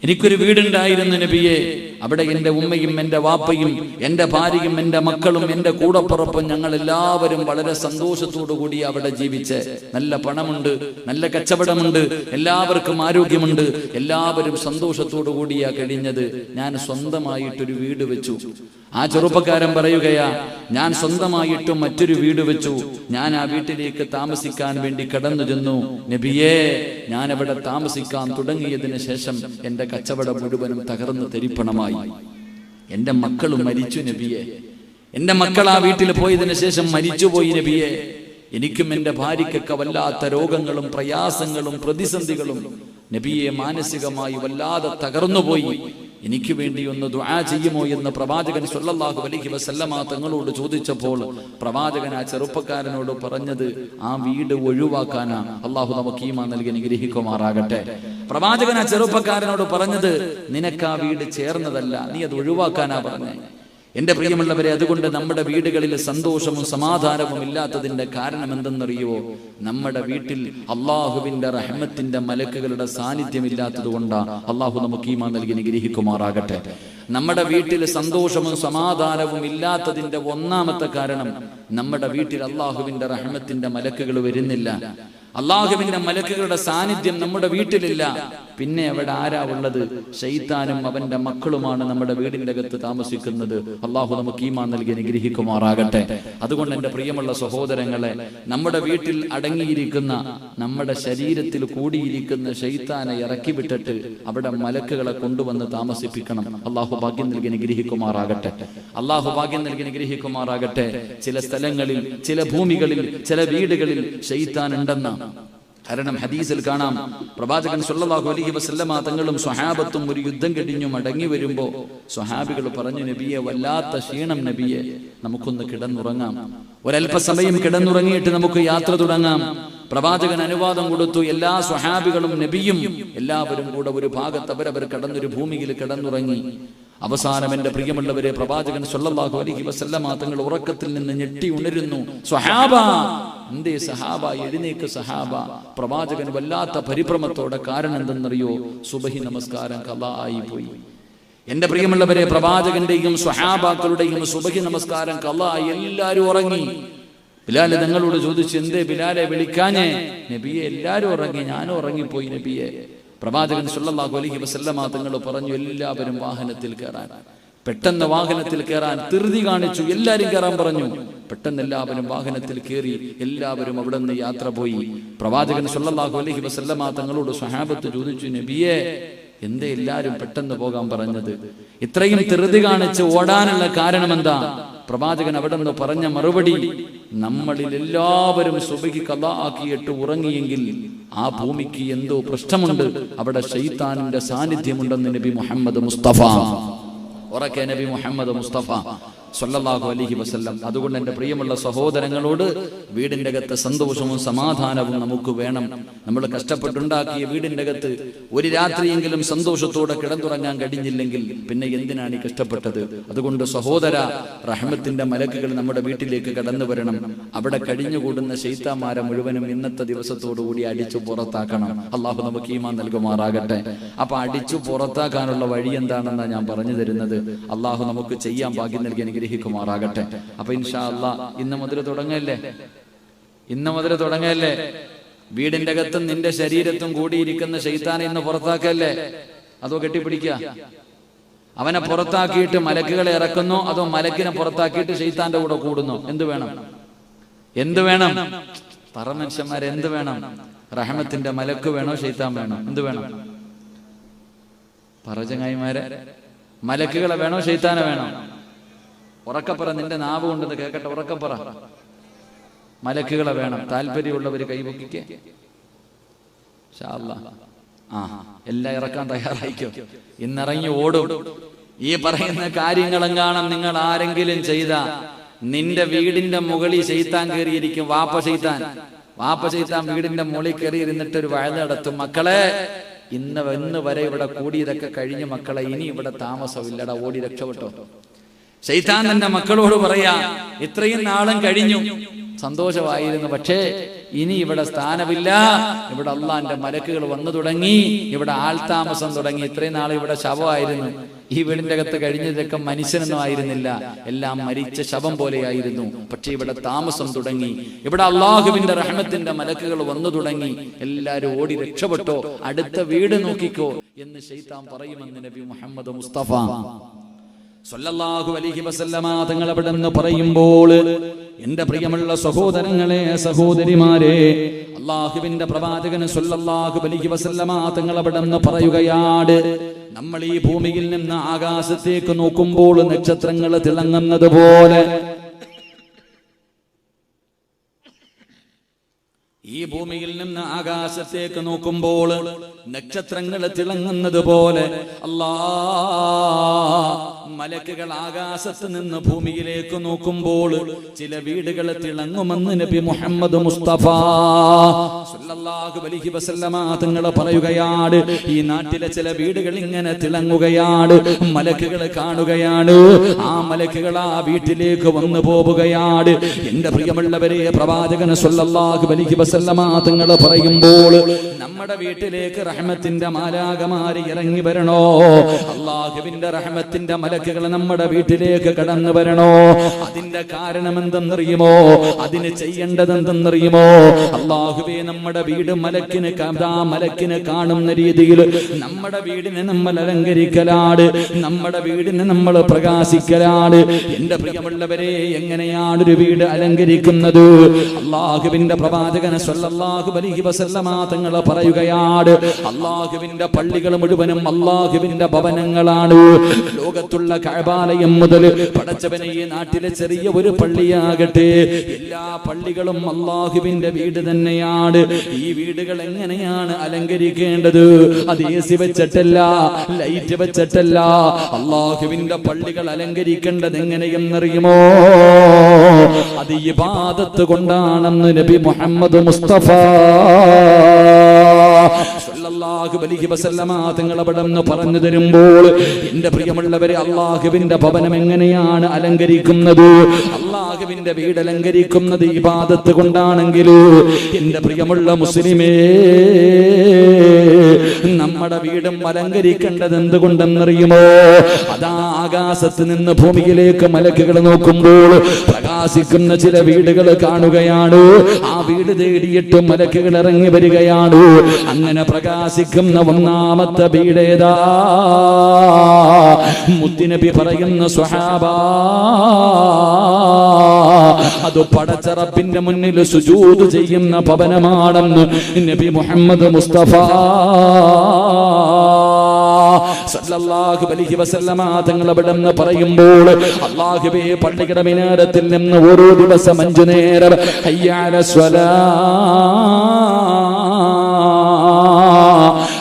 എനിക്കൊരു വീടുണ്ടായിരുന്നു നബിയെ, അവിടെ എൻ്റെ ഉമ്മയും എൻ്റെ വാപ്പയും എൻ്റെ ഭാര്യയും എൻ്റെ മക്കളും എൻ്റെ കൂടപ്പുറപ്പും ഞങ്ങൾ എല്ലാവരും വളരെ സന്തോഷത്തോടു കൂടി അവിടെ ജീവിച്ച്, നല്ല പണമുണ്ട്, നല്ല കച്ചവടമുണ്ട്, എല്ലാവർക്കും ആരോഗ്യമുണ്ട്, എല്ലാവരും സന്തോഷത്തോടു കൂടിയാ കഴിഞ്ഞത്. ഞാൻ സ്വന്തമായിട്ടൊരു വീട് വെച്ചു. ആ ചെറുപ്പക്കാരൻ പറയുകയാ, ഞാൻ സ്വന്തമായിട്ടും മറ്റൊരു വീട് വെച്ചു. ഞാൻ ആ വീട്ടിലേക്ക് താമസിക്കാൻ വേണ്ടി കടന്നു ചെന്നു. നബിയേ, ഞാൻ അവിടെ താമസിക്കാൻ തുടങ്ങിയതിന് ശേഷം എൻ്റെ കച്ചവടം മുഴുവനും തകർന്നു തരിപ്പണമായി. എൻ്റെ മക്കളും മരിച്ചു നബിയെ. എൻ്റെ മക്കൾ ആ വീട്ടിൽ പോയതിനു ശേഷം മരിച്ചുപോയി നബിയെ. എനിക്കും എൻ്റെ ഭാര്യയ്ക്കൊക്കെ വല്ലാത്ത രോഗങ്ങളും പ്രയാസങ്ങളും പ്രതിസന്ധികളും നബിയെ മാനസികമായി വല്ലാതെ തകർന്നുപോയി. എനിക്ക് വേണ്ടി ഒന്ന് ദുആ ചെയ്യുമോ എന്ന് പ്രവാചകൻ സ്വല്ലല്ലാഹു അലൈഹി വസല്ലമ തങ്ങളോട് ചോദിച്ചപ്പോൾ പ്രവാചകൻ ആ ചെറുപ്പക്കാരനോട് പറഞ്ഞത് ആ വീട് ഒഴിവാക്കാനാ. അള്ളാഹു നമുക്ക് ഈമാൻ നൽകി അനുഗ്രഹിക്കുമാറാകട്ടെ. പ്രവാചകൻ ആ ചെറുപ്പക്കാരനോട് പറഞ്ഞത് നിനക്ക് ആ വീട് ചേർന്നതല്ല, നീ അത് ഒഴിവാക്കാനാ പറഞ്ഞേ. എന്റെ പ്രിയമുള്ളവരെ, അതുകൊണ്ട് നമ്മുടെ വീടുകളിൽ സന്തോഷവും സമാധാനവും ഇല്ലാത്തതിന്റെ കാരണം എന്തെന്നറിയുവോ? നമ്മുടെ വീട്ടിൽ അള്ളാഹുവിന്റെ റഹ്മത്തിന്റെ മലക്കുകളുടെ സാന്നിധ്യം ഇല്ലാത്തത് കൊണ്ടാണ്. അള്ളാഹു നമുക്ക് ഈമാൻ നൽകി അനുഗ്രഹിക്കുമാറാകട്ടെ. നമ്മുടെ വീട്ടിൽ സന്തോഷവും സമാധാനവും ഇല്ലാത്തതിന്റെ ഒന്നാമത്തെ കാരണം നമ്മുടെ വീട്ടിൽ അള്ളാഹുവിന്റെ റഹ്മത്തിന്റെ മലക്കുകൾ വരുന്നില്ല. അള്ളാഹുവിന്റെ മലക്കുകളുടെ സാന്നിധ്യം നമ്മുടെ വീട്ടിലില്ല. പിന്നെ അവിടെ ആരാ ഉള്ളത്? ശൈത്താനും അവന്റെ മക്കളുമാണ് നമ്മുടെ വീടിന്റെ അകത്ത് താമസിക്കുന്നത്. അള്ളാഹു നമുക്ക് ഈമാൻ നൽകി അനുഗ്രഹിക്കുമാറാകട്ടെ. അതുകൊണ്ട് എൻ്റെ പ്രിയമുള്ള സഹോദരങ്ങളെ, നമ്മുടെ വീട്ടിൽ അടങ്ങിയിരിക്കുന്ന, നമ്മുടെ ശരീരത്തിൽ കൂടിയിരിക്കുന്ന ശൈത്താനെ ഇറക്കി വിട്ടിട്ട് അവിടെ മലക്കുകളെ കൊണ്ടുവന്ന് താമസിപ്പിക്കണം. അള്ളാഹു ഭാഗ്യം നൽകി അനുഗ്രഹിക്കുമാറാകട്ടെ. അള്ളാഹു ഭാഗ്യം നൽകി അനുഗ്രഹിക്കുമാറാകട്ടെ. ചില സ്ഥലങ്ങളിൽ, ചില ഭൂമികളിൽ, ചില വീടുകളിൽ ശൈത്താൻ ഉണ്ടെന്ന്. കാരണം ഹദീസിൽ കാണാം, പ്രവാചകൻ സ്വല്ലല്ലാഹു അലൈഹി വസല്ലമ തങ്ങളും സ്വഹാബത്തും ഒരു യുദ്ധം കഴിഞ്ഞു മടങ്ങി വരുമ്പോ സ്വഹാബികൾ പറഞ്ഞു, നബിയെ വല്ലാത്ത ക്ഷീണം നബിയെ, നമുക്കൊന്ന് കിടന്നുറങ്ങാം, ഒരല്പസമയം കിടന്നുറങ്ങിയിട്ട് നമുക്ക് യാത്ര തുടങ്ങാം. പ്രവാചകൻ അനുവാദം കൊടുത്തു. എല്ലാ സ്വഹാബികളും നബിയും എല്ലാവരും കൂടെ ഒരു ഭാഗത്ത് അവരവർ കടന്നൊരു ഭൂമിയിൽ കിടന്നുറങ്ങി. അവസാനം എൻ്റെ പ്രിയമുള്ളവരെ, പ്രവാചകൻ സ്വല്ലല്ലാഹു അലൈഹി വസല്ലമ തങ്ങൾ ഉറക്കത്തിൽ നിന്ന് ഞെട്ടി ഉണരുന്നു. സ്വഹാബ, എന്തേ സഹാബ, എഴുന്നേക്ക് സഹാബ. പ്രവാചകൻ വല്ലാത്ത പരിഭ്രമത്തോടെ. കാരണം എന്തെന്നറിയോ? സുബഹി നമസ്കാരം ഖളാ ആയി പോയി. എൻ്റെ പ്രിയമുള്ളവരെ, പ്രവാചകന്റെയും സ്വഹാബാക്കളുടെയും സുബഹി നമസ്കാരം ഖളാ ആയി. എല്ലാവരും ഉറങ്ങി. ബിലാൽ തങ്ങളോട് ചോദിച്ചു, എന്തേ ബിലാലെ വിളിക്കാഞ്ഞേ? നബിയെ, എല്ലാവരും ഉറങ്ങി, ഞാനും ഉറങ്ങിപ്പോയി നബിയെ. പ്രവാചകൻ സ്വല്ലല്ലാഹു അലൈഹി വസല്ലമ തങ്ങൾ പറഞ്ഞു, എല്ലാവരും വാഹനത്തിൽ കയറാൻ. പെട്ടെന്ന് വാഹനത്തിൽ കയറാൻ ധൃതി കാണിച്ചു. എല്ലാവരും കയറാൻ പറഞ്ഞു. പെട്ടെന്ന് എല്ലാവരും വാഹനത്തിൽ കയറി. എല്ലാവരും അവിടെ നിന്ന് യാത്ര പോയി. പ്രവാചകൻ സ്വല്ലല്ലാഹു അലൈഹി വസല്ലമ തങ്ങളോട് സ്വഹാബത്ത് ചോദിച്ചു, നബിയെ, എന്തേ എല്ലാവരും പെട്ടെന്ന് പോകാൻ പറഞ്ഞത്? ഇത്രയും ധൃതി കാണിച്ച് ഓടാനുള്ള കാരണം എന്താ? പ്രവാചകൻ അവിടെ നിന്ന് പറഞ്ഞ മറുപടി, നമ്മളിൽ എല്ലാവരും സുബഹി ഖളാ ആക്കിയിട്ട് ഉറങ്ങിയെങ്കിൽ ആ ഭൂമിക്ക് എന്തോ പ്രശ്നമുണ്ട്, അവിടെ ശൈത്താനിന്റെ സാന്നിധ്യമുണ്ടെന്ന് നബി മുഹമ്മദ് മുസ്തഫ. ഉറക്കെ നബി മുഹമ്മദ് മുസ്തഫ സ്വല്ലല്ലാഹു അലൈഹി വസല്ലം. അതുകൊണ്ട് എൻ്റെ പ്രിയമുള്ള സഹോദരങ്ങളോട്, വീടിൻ്റെ അകത്ത് സന്തോഷവും സമാധാനവും നമുക്ക് വേണം. നമ്മൾ കഷ്ടപ്പെട്ടുണ്ടാക്കിയ വീടിൻ്റെ അകത്ത് ഒരു രാത്രിയെങ്കിലും സന്തോഷത്തോടെ കിടന്നുറങ്ങാൻ കഴിഞ്ഞില്ലെങ്കിൽ പിന്നെ എന്തിനാണ് ഈ കഷ്ടപ്പെട്ടത്? അതുകൊണ്ട് സഹോദര, റഹ്മത്തിന്റെ മലക്കുകൾ നമ്മുടെ വീട്ടിലേക്ക് കടന്നു വരണം. അവിടെ കഴിഞ്ഞുകൂടുന്ന ശൈത്താന്മാരെ മുഴുവനും ഇന്നത്തെ ദിവസത്തോടുകൂടി അടിച്ചു പുറത്താക്കണം. അള്ളാഹു നമുക്ക് ഈമാൻ നൽകുമാറാകട്ടെ. അപ്പൊ അടിച്ചു പുറത്താക്കാനുള്ള വഴി എന്താണെന്നാണ് ഞാൻ പറഞ്ഞു തരുന്നത്. അള്ളാഹു നമുക്ക് ചെയ്യാൻ ഭാഗ്യം നൽകി അനുഗ്രഹിക്കുമാറാകട്ടെ. അപ്പൊ ഇൻഷാ അല്ലാഹ് ഇന്ന് മുതൽ തുടങ്ങല്ലേ. വീടിന്റെ അകത്തും നിന്റെ ശരീരത്തും കൂടിയിരിക്കുന്ന ശൈത്താനെ ഇന്ന് പുറത്താക്കല്ലേ? അതോ കെട്ടിപ്പിടിക്കുക? അവനെ പുറത്താക്കിയിട്ട് മലക്കുകളെ ഇറക്കുന്നോ, അതോ മലക്കിനെ പുറത്താക്കിയിട്ട് ശൈത്താന്റെ കൂടെ കൂടുന്നോ? എന്ത് വേണം? പറ മനുഷ്യന്മാരെ, എന്ത് വേണം? റഹ്മത്തിന്റെ മലക്ക് വേണോ, ശൈത്താൻ വേണോ? എന്ത് വേണം? പറ ചങ്ങായിമാരെ, മലക്കുകളെ വേണോ, ശൈത്താനെ വേണോ? ഉറക്കപ്പറ, നിന്റെ നാവ് കൊണ്ടെന്ന് കേൾക്കട്ടെ. ഉറക്കപ്പറ, മലക്കുകളെ വേണം. താല്പര്യമുള്ളവർ കൈപൊക്കിക്കേ. ഇൻഷാ അല്ലാഹ്. എല്ലാം ഇറക്കാൻ തയ്യാറായിക്കോ. ഇന്നിറങ്ങി ഓടും. ഈ പറയുന്ന കാര്യങ്ങളെങ്ങാണം നിങ്ങൾ ആരെങ്കിലും ചെയ്ത, നിന്റെ വീടിന്റെ മുകളിൽ ശൈത്താൻ കയറിയിരിക്കും. വാപ്പ ശൈത്താൻ വീടിന്റെ മുകളിൽ കയറി ഇരുന്നിട്ട് ഒരു വഴ നടത്തും. മക്കളെ, ഇന്ന് വരെ ഇവിടെ കൂടിയതൊക്കെ കഴിഞ്ഞ് മക്കളെ, ഇനി ഇവിടെ താമസമില്ലടാ, ഓടി രക്ഷപ്പെട്ടോ. ശൈത്താൻ തന്റെ മക്കളോട് പറയാ, ഇത്രയും നാളും കഴിഞ്ഞു, സന്തോഷമായിരുന്നു, പക്ഷേ ഇനി ഇവിടെ സ്ഥാനമില്ല, ഇവിടെ അള്ളാന്റെ മലക്കുകൾ വന്നു തുടങ്ങി, ഇവിടെ ആൾതാമസം തുടങ്ങി. ഇത്രയും നാൾ ഇവിടെ ശവമായിരുന്നു. ഈ വീടിന്റെ അകത്ത് കഴിഞ്ഞതൊക്കെ മനുഷ്യനൊന്നും ആയിരുന്നില്ല, എല്ലാം മരിച്ച ശവം പോലെയായിരുന്നു. പക്ഷെ ഇവിടെ താമസം തുടങ്ങി, ഇവിടെ അള്ളാഹുവിന്റെ റഹ്മത്തിന്റെ മലക്കുകൾ വന്നു തുടങ്ങി. എല്ലാരും ഓടി രക്ഷപ്പെട്ടോ, അടുത്ത വീട് നോക്കിക്കോ എന്ന് ശൈത്താൻ പറയുമെന്ന് നബി മുഹമ്മദ് മുസ്തഫ സ്വല്ലല്ലാഹു അലൈഹി വസല്ലമ തങ്ങൾ അവിടെ നിന്ന് പറയുമ്പോൾ, എന്റെ പ്രിയമുള്ള സഹോദരങ്ങളെ, സഹോദരിമാരെ, അള്ളാഹുവിന്റെ പ്രവാചകൻ സ്വല്ലല്ലാഹു അലൈഹി വസല്ലമ തങ്ങൾ അവിടെ നിന്ന് പറയുകയാണ്, നമ്മൾ ഈ ഭൂമിയിൽ നിന്ന് ആകാശത്തേക്ക് നോക്കുമ്പോൾ നക്ഷത്രങ്ങൾ തിളങ്ങുന്നത് പോലെ, ഈ ഭൂമിയിൽ നിന്ന് ആകാശത്തേക്ക് നോക്കുമ്പോൾ നക്ഷത്രങ്ങൾ തിളങ്ങുന്നത് പോലെ മലക്കുകൾ ആകാശത്ത് നിന്ന് ഭൂമിയിലേക്ക് നോക്കുമ്പോൾ ചില വീടുകൾ തിളങ്ങുമെന്ന് നബി മുഹമ്മദ് മുസ്തഫ സ്വല്ലല്ലാഹു അലൈഹി വസല്ലമ തങ്ങൾ പറയുകയാണ്. ഈ നാട്ടിലെ ചില വീടുകൾ ഇങ്ങനെ തിളങ്ങുകയാണ്, മലക്കുകൾ കാണുകയാണ്. ആ മലക്കുകൾ ആ വീട്ടിലേക്ക് വന്നു പോവുകയാണ്. എന്റെ പ്രിയമുള്ളവരെ, പ്രവാചകൻ സ്വല്ലല്ലാഹു അലൈഹി വസല്ലമ തങ്ങൾ പറയുമ്പോൾ, നമ്മുടെ വീട്ടിലേക്ക് റഹ്മത്തിന്റെ മാലാഖമാര് ഇറങ്ങി വരണോ, അല്ലാഹുവിന്റെ റഹ്മത്തിന്റെ മലക്കുകൾ നമ്മുടെ വീട്ടിലേക്ക് കടന്നു വരണോ? അതിന്റെ കാരണം എന്തെന്നറിയുമോ? അതിന് ചെയ്യേണ്ടത് എന്തെന്നറിയുമോ? അല്ലാഹുവേ, നമ്മുടെ വീട് മലക്കിന് കാണുന്ന രീതിയിൽ നമ്മുടെ വീടിനെ നമ്മൾ അലങ്കരിക്കലാണ്, നമ്മുടെ വീടിനെ നമ്മൾ പ്രകാശിക്കലാണ്. എന്റെ പ്രിയമുള്ളവരെ, എങ്ങനെയാണ് ഒരു വീട് അലങ്കരിക്കുന്നത്? അല്ലാഹുവിന്റെ പ്രവാചകൻ സ്വല്ലല്ലാഹു അലൈഹി വസല്ലമ തങ്ങൾ പറയുകയാണ്, അല്ലാഹുവിന്റെ പള്ളികൾ മുഴുവനും അല്ലാഹുവിന്റെ ഭവനങ്ങളാണ്. ലോകത്തുള്ള കഅബാലയം മുതൽ പടച്ചവനെ ഈ നാട്ടിലെ ചെറിയ ഒരു പള്ളിയാകട്ടെ, എല്ലാ പള്ളികളും അല്ലാഹുവിന്റെ വീട് തന്നെയാണ്. ഈ വീടുകൾ എങ്ങനെയാണ് അലങ്കരിക്കേണ്ടത്? അത് AC വെച്ചിട്ടല്ല, ലൈറ്റ് വെച്ചിട്ടല്ല. അല്ലാഹുവിന്റെ പള്ളികൾ അലങ്കരിക്കേണ്ടത് എങ്ങനെയെന്നറിയുമോ? അത് ഇബാദത്ത് കൊണ്ടാണെന്ന് നബി മുഹമ്മദ് മുസ്തഫ സ്വല്ലല്ലാഹു അലൈഹി വസല്ലമ തങ്ങൾ അവിടെ നിന്ന് പറഞ്ഞു തരുമ്പോൾ, എന്റെ പ്രിയമുള്ളവരെ, അല്ലാഹുവിന്റെ ഭവനം എങ്ങനെയാണ് അലങ്കരിക്കുന്നത്? അല്ലാഹുവിന്റെ വീട് അലങ്കരിക്കുന്നത് ഇബാദത്ത് കൊണ്ടാണെങ്കിൽ, എന്റെ പ്രിയമുള്ള മുസ്ലിമേ, നമ്മുടെ വീടും അലങ്കരിക്കേണ്ടത് എന്തുകൊണ്ടെന്നറിയുമോ? അതാ ആകാശത്ത് നിന്ന് ഭൂമിയിലേക്ക് മലക്കുകൾ നോക്കുമ്പോൾ പ്രകാശിക്കുന്ന ചില വീടുകൾ കാണുകയാണ്. ആ വീട് തേടിയിട്ട് മലക്കുകൾ ഇറങ്ങി വരികയാണ്. അങ്ങനെ പ്രകാശിക്കുന്ന ഒന്നാമത്തെ വീടേതാ? മുത്തുനബി പറയുന്ന സ്വഹാബാ, അത് പടച്ച റബ്ബിന്റെ മുന്നിൽ സുജൂദ് ചെയ്യുന്ന ഭവനമാണെന്ന് നബി മുഹമ്മദ് മുസ്തഫ സല്ലല്ലാഹു അലൈഹി വസല്ലമ തങ്ങൾ അവിടെ നിന്ന് പറയുമ്പോൾ, അല്ലാഹുവേ, പള്ളിയുടെ മിനാരത്തിൽ നിന്ന് ഓരോ ദിവസം 5 നേരം ഹയ്യ അലസ് സ്വലാ,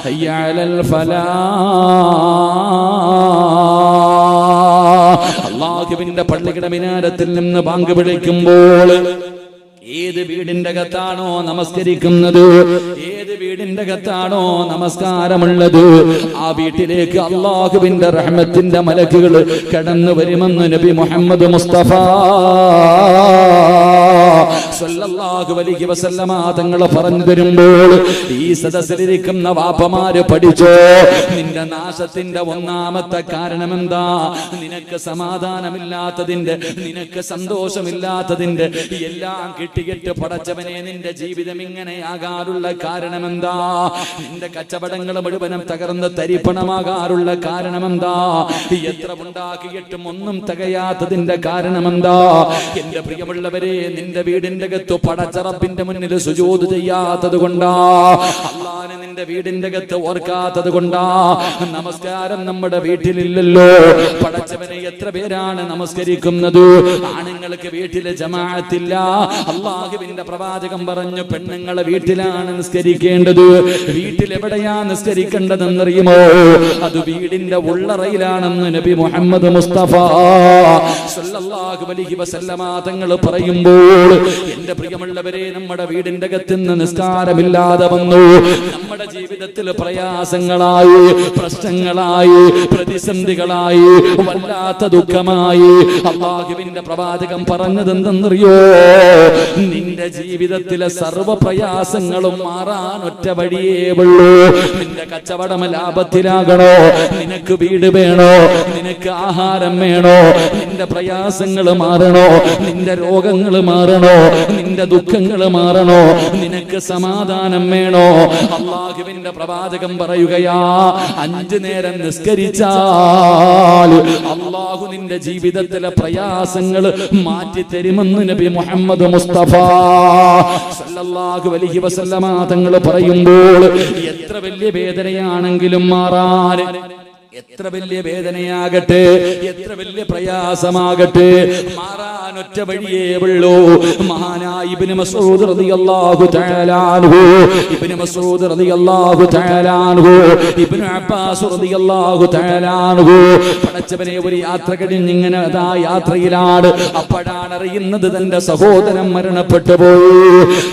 ഹയ്യ അലൽ ഫലാ, അല്ലാഹുവിന്റെ പള്ളിയുടെ മിനാരത്തിൽ നിന്ന് ബാങ്ക് വിളിക്കുമ്പോൾ ഏത് വീടിന്റെ അകത്താണോ നമസ്കരിക്കുന്നത്, ഏത് വീടിന്റെ അകത്താണോ നമസ്കാരമുള്ളത്, ആ വീട്ടിലേക്ക് അല്ലാഹുവിന്റെ റഹ്മത്തിന്റെ മലക്കുകൾ കടന്നു വരുമെന്ന് നബി മുഹമ്മദ് മുസ്തഫ സ്വല്ലല്ലാഹു അലൈഹി വസല്ലമ തങ്ങൾ പറഞ്ഞു തരുമ്പോൾ, ഈ സദസ്സിലിരിക്കുന്ന വാപ്പമാര് പഠിച്ചോ, നിന്റെ നാശത്തിന്റെ ഒന്നാമത്തെ കാരണം എന്താ? നിനക്ക് സമാധാനമില്ലാത്തതിന്റെ, നിനക്ക് സന്തോഷമില്ലാത്തതിന്റെ, എല്ലാം കിട്ടിയിട്ട് പടച്ചവനെ നിന്റെ ജീവിതം ഇങ്ങനെയാകാറുള്ള കാരണമെന്താ? നിന്റെ കച്ചവടങ്ങൾ മുഴുവനും തകർന്ന് തരിപ്പണമാകാറുള്ള കാരണമെന്താ? എത്ര ഉണ്ടാക്കിയിട്ടും ഒന്നും തികയാത്തതിന്റെ കാരണമെന്താ? എന്റെ പ്രിയമുള്ളവരെ, നിന്റെ വീടിന്റെ അകത്ത് പടച്ച റബ്ബിന്റെ മുന്നിൽ സുജൂദ് ചെയ്യാത്തത് കൊണ്ടാ, അല്ലാഹുവിനെ നിന്റെ വീടിന്റെ അകത്ത് ഓർക്കാത്തത് കൊണ്ടാ. നമസ്കാരം നമ്മുടെ വീട്ടിലില്ലല്ലോ. പടച്ചവനെ, എത്ര പേരാണ് നമസ്കരിക്കുന്നത്? ആണുങ്ങൾക്ക് വീട്ടിലെ ജമാഅത്തില്ല. അല്ലാഹുവിന്റെ പ്രവാചകൻ പറഞ്ഞു, പെണ്ണുങ്ങളെ വീട്ടിലാണ് നിസ്കരിക്കേണ്ടത്. വീട്ടിൽ എവിടെയാ നിസ്കരിക്കേണ്ടതെന്നറിയുമോ? അത് വീടിന്റെ ഉള്ളറയിലാണെന്ന് നബി മുഹമ്മദ് മുസ്തഫ സ്വല്ലല്ലാഹു അലൈഹി വസല്ലമ തങ്ങൾ പറയുമ്പോൾ, എന്റെ പ്രിയമുള്ളവരെ, നമ്മുടെ വീടിന്റെ അകത്തുനിന്ന് നിസ്കാരമില്ലാതെ വന്നു, നമ്മുടെ ജീവിതത്തിൽ പ്രയാസങ്ങളായി, പ്രശ്നങ്ങളായി, പ്രതിസന്ധികളായി, വല്ലാത്ത ദുഃഖമായി. അല്ലാഹുവിന്റെ പ്രവാചകൻ പറഞ്ഞത് എന്തെന്നറിയോ? നിന്റെ നിന്റെ ജീവിതത്തിലെ സർവ്വ പ്രയാസങ്ങളും മാറാൻ ഒറ്റ വഴിയേ ഉള്ളൂ. നിന്റെ കച്ചവടം ലാഭത്തിലാകണോ, നിനക്ക് വീട് വേണോ, നിനക്ക് ആഹാരം വേണോ, നിന്റെ പ്രയാസങ്ങൾ മാറണോ, നിന്റെ രോഗങ്ങൾ മാറണോ, നിന്റെ ദുഃഖങ്ങൾ മാറണോ, നിനക്ക് സമാധാനം വേണോ, അല്ലാഹുവിന്റെ പ്രവാചകൻ പറയുകയാ 5 നേരം നിസ്കരിച്ചാൽ അല്ലാഹു നിന്റെ ജീവിതത്തിലെ പ്രയാസങ്ങൾ മാറ്റി തരുമെന്ന് നബി മുഹമ്മദ് മുസ്തഫ സല്ലല്ലാഹു അലൈഹി വസല്ലമ തങ്ങൾ പറയുമ്പോൾ എത്ര വലിയ വേദനയാണെങ്കിലും മാറാൻ, എത്ര വലിയ വേദനയാകട്ടെ, എത്ര വലിയ പ്രയാസമാകട്ടെ, മാറാൻ ഒറ്റ വഴിയേ ഉള്ളൂ. മഹാനായ ഇബ്നു മസ്ഊദ് റളിയല്ലാഹു തആല അൻഹു, ഇബ്നു മസ്ഊദ് റളിയല്ലാഹു തആല അൻഹു, ഇബ്നു അബ്ബാസ് റളിയല്ലാഹു തആല അൻഹു പടച്ചവനെ ഒരു യാത്ര കഴിഞ്ഞ് ഇങ്ങനെ അതാ യാത്രയിലാണ്. അപ്പോഴാണ് അറിയുന്നത് തന്റെ സഹോദരൻ മരണപ്പെട്ടു പോയി,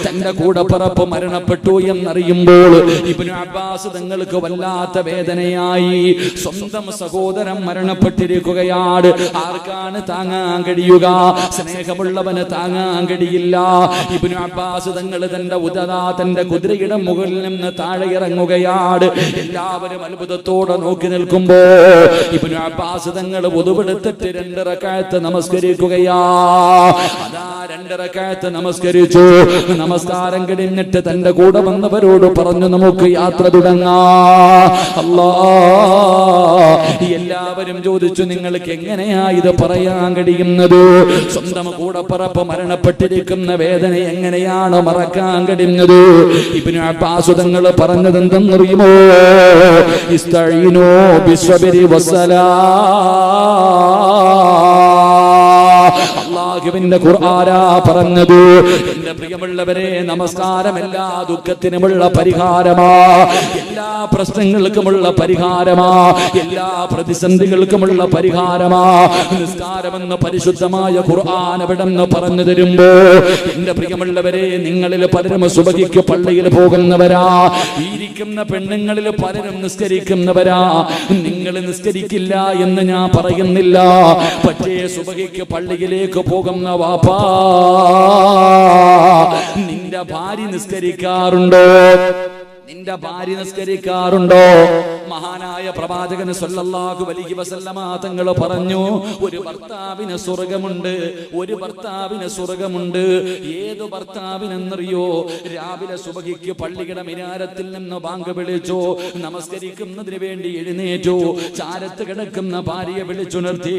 തന്റെ കൂടപ്പിറപ്പ് മരണപ്പെട്ടു എന്നറിയുമ്പോൾ ഇബ്നു അബ്ബാസ് തങ്ങൾക്ക് വല്ലാത്ത വേദനയായി. സ്വന്തം സഹോദരൻ മരണപ്പെട്ടിരിക്കുകയാണ്. ആർക്കാണ് താങ്ങാൻ കഴിയുക? സ്നേഹമുള്ളവന് താങ്ങാൻ കഴിയില്ല. ഇബ്നു അബ്ബാസ് തങ്ങൾ തന്റെ കുതിരയുടെ മുകളിൽ നിന്ന് താഴെ ഇറങ്ങുകയാണ്. എല്ലാവരും അത്ഭുതത്തോടെ നോക്കി നിൽക്കുമ്പോ ഇബ്നു അബ്ബാസ് തങ്ങൾ വുദുവെടുത്തിട്ട് 2 റക്അത്ത് നമസ്കരിക്കുകയാ. അതാ 2 റക്അത്ത് നമസ്കരിച്ചു. നമസ്കാരം കഴിഞ്ഞിട്ട് തന്റെ കൂടെ വന്നവരോട് പറഞ്ഞു, നമുക്ക് യാത്ര തുടങ്ങാം. എല്ലാവരും ചോദിച്ചു, നിങ്ങൾക്ക് എങ്ങനെയാ ഇത് പറയാൻ കഴിയുന്നത്? സ്വന്തം കൂടപ്പിറപ്പ് മരണപ്പെട്ടിരിക്കുന്ന വേദന എങ്ങനെയാണ് മറക്കാൻ കഴിയുന്നത്? ഇബ്നു അബ്ബാസ് തങ്ങൾ പറഞ്ഞത് എന്തെന്നറിയുമോ? ഇസ്തഈനൂ ബിസ്സബ്രി വസ്സലാ. അല്ലാഹുവിന്റെ ഖുർആനാ പറഞ്ഞത്. എന്റെ പ്രിയമുള്ളവരെ, നമസ്കാരം എല്ലാ ദുഃഖത്തിനുമുള്ള പരിഹാരമാ, എല്ലാ പ്രശ്നങ്ങൾക്കുമുള്ള പരിഹാരമാ, എല്ലാ പ്രതിസന്ധികൾക്കുമുള്ള പരിഹാരമാ. നിസ്കാരമെന്ന പരിശുദ്ധമായ ഖുർആൻ എവിടെന്ന് പറഞ്ഞു തരുമ്പോ എന്റെ പ്രിയമുള്ളവരെ, നിങ്ങളിൽ പലരും സുബഹിക്ക് പള്ളിയിൽ പോകുന്നവരാ, ഇരിക്കുന്ന പെണ്ണുങ്ങളിൽ പലരും നിസ്കരിക്കുന്നവരാ. നിങ്ങൾ നിസ്കരിക്കില്ല എന്ന് ഞാൻ പറയുന്നില്ല. പക്ഷേ സുബഹിക്ക് പള്ളിയിലേക്ക് പോകുന്ന വാപ്പാ, നിന്റെ ഭാര്യ നിസ്കരിക്കാറുണ്ടോ? നിന്റെ ഭാര്യ നിസ്കരിക്കാറുണ്ടോ? മഹാനായ പ്രവാചകൻ സല്ലല്ലാഹു അലൈഹി വസല്ലമ തങ്ങൾ പറഞ്ഞു, ഒരു ഭർത്താവിന് സ്വർഗമുണ്ട്, ഒരു ഭർത്താവിന് സ്വർഗമുണ്ട്. ഏത് ഭർത്താവിനെന്നറിയോ? രാവിലെ സുബഹിക്ക് പള്ളിയുടെ മിനാരത്തിൽ നിന്ന് ബാങ്ക് വിളിച്ചു, നമസ്കരിക്കുന്നതിന് വേണ്ടി എഴുന്നേറ്റു, ചാരത്ത് കിടക്കുന്ന ഭാര്യയെ വിളിച്ചുണർത്തി,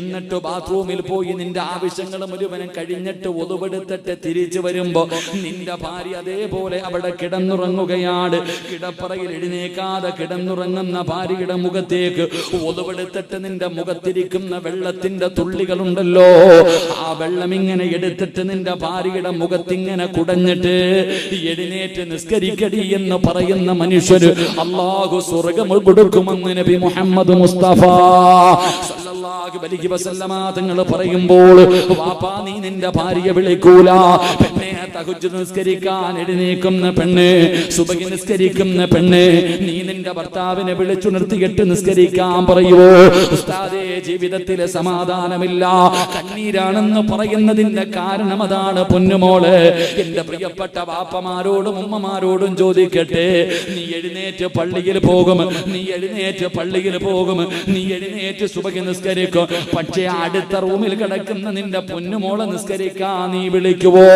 എന്നിട്ട് ബാത്റൂമിൽ പോയി നിന്റെ ആവശ്യങ്ങൾ മുഴുവനും കഴിഞ്ഞിട്ട് ഒതുവെടുത്തിട്ട് തിരിച്ചു വരുമ്പോ നിന്റെ ഭാര്യ അതേപോലെ അവിടെ കിടന്നുറങ്ങുകയാണ്. കിടപ്പറയിൽ എഴുന്നേക്കാതെ കിടന്നുറങ്ങുന്ന ഭാര്യയുടെ മുഖത്തേക്ക് ഒതുവെടുത്തിട്ട് നിന്റെ മുഖത്തിരിക്കുന്ന വെള്ളത്തിന്റെ തുള്ളികളുണ്ടല്ലോ, ആ വെള്ളം ഇങ്ങനെ എടുത്തിട്ട് നിന്റെ ഭാര്യയുടെ മുഖത്തിങ്ങനെ കുടഞ്ഞിട്ട് എഴുന്നേറ്റ് നിസ്കരിക്കടി എന്ന് പറയുന്ന മനുഷ്യര് അല്ലാഹു സ്വർഗ്ഗം കൊടുക്കുമെന്ന് നബി മുഹമ്മദ് മുസ്തഫ സല്ലല്ലാഹു അലൈഹി വസല്ലമ തങ്ങൾ പറയുമ്പോൾ, വാപ്പാ നീ നിന്റെ ഭാര്യയെ വിളിക്കൂല. പെണ്ണെ, തഹജ്ജുദ് നിസ്കരിക്കാൻ എഴുന്നേക്കുന്ന പെണ്ണ്, സുബഹി നിസ്കരിക്കുന്ന പെണ്ണ്, നീ നിന്റെ ഭർത്താവിനെ വിളിച്ചു നിർത്തിയിട്ട് നിസ്കരിക്കാൻ പറയുവോ? ഉസ്താദേ, ജീവിതത്തിലെ സമാധാനമില്ല, കണ്ണീരാണെന്ന് പറയുന്നതിന്റെ കാരണം അതാണ് പൊന്നുമോള്. എന്റെ പ്രിയപ്പെട്ട വാപ്പമാരോടും ഉമ്മമാരോടും ചോദിക്കട്ടെ, നീ എഴുന്നേറ്റ് പള്ളിയിൽ പോകും, നീ എഴുന്നേറ്റ് പള്ളിയിൽ പോകും, നീ എഴുന്നേറ്റ് സുബഹി നിസ്കരിക്കും. പക്ഷേ അടുത്ത റൂമിൽ കിടക്കുന്ന നിന്റെ പൊന്നുമോളെ നിസ്കരിക്കാൻ നീ വിളിക്കുവോ?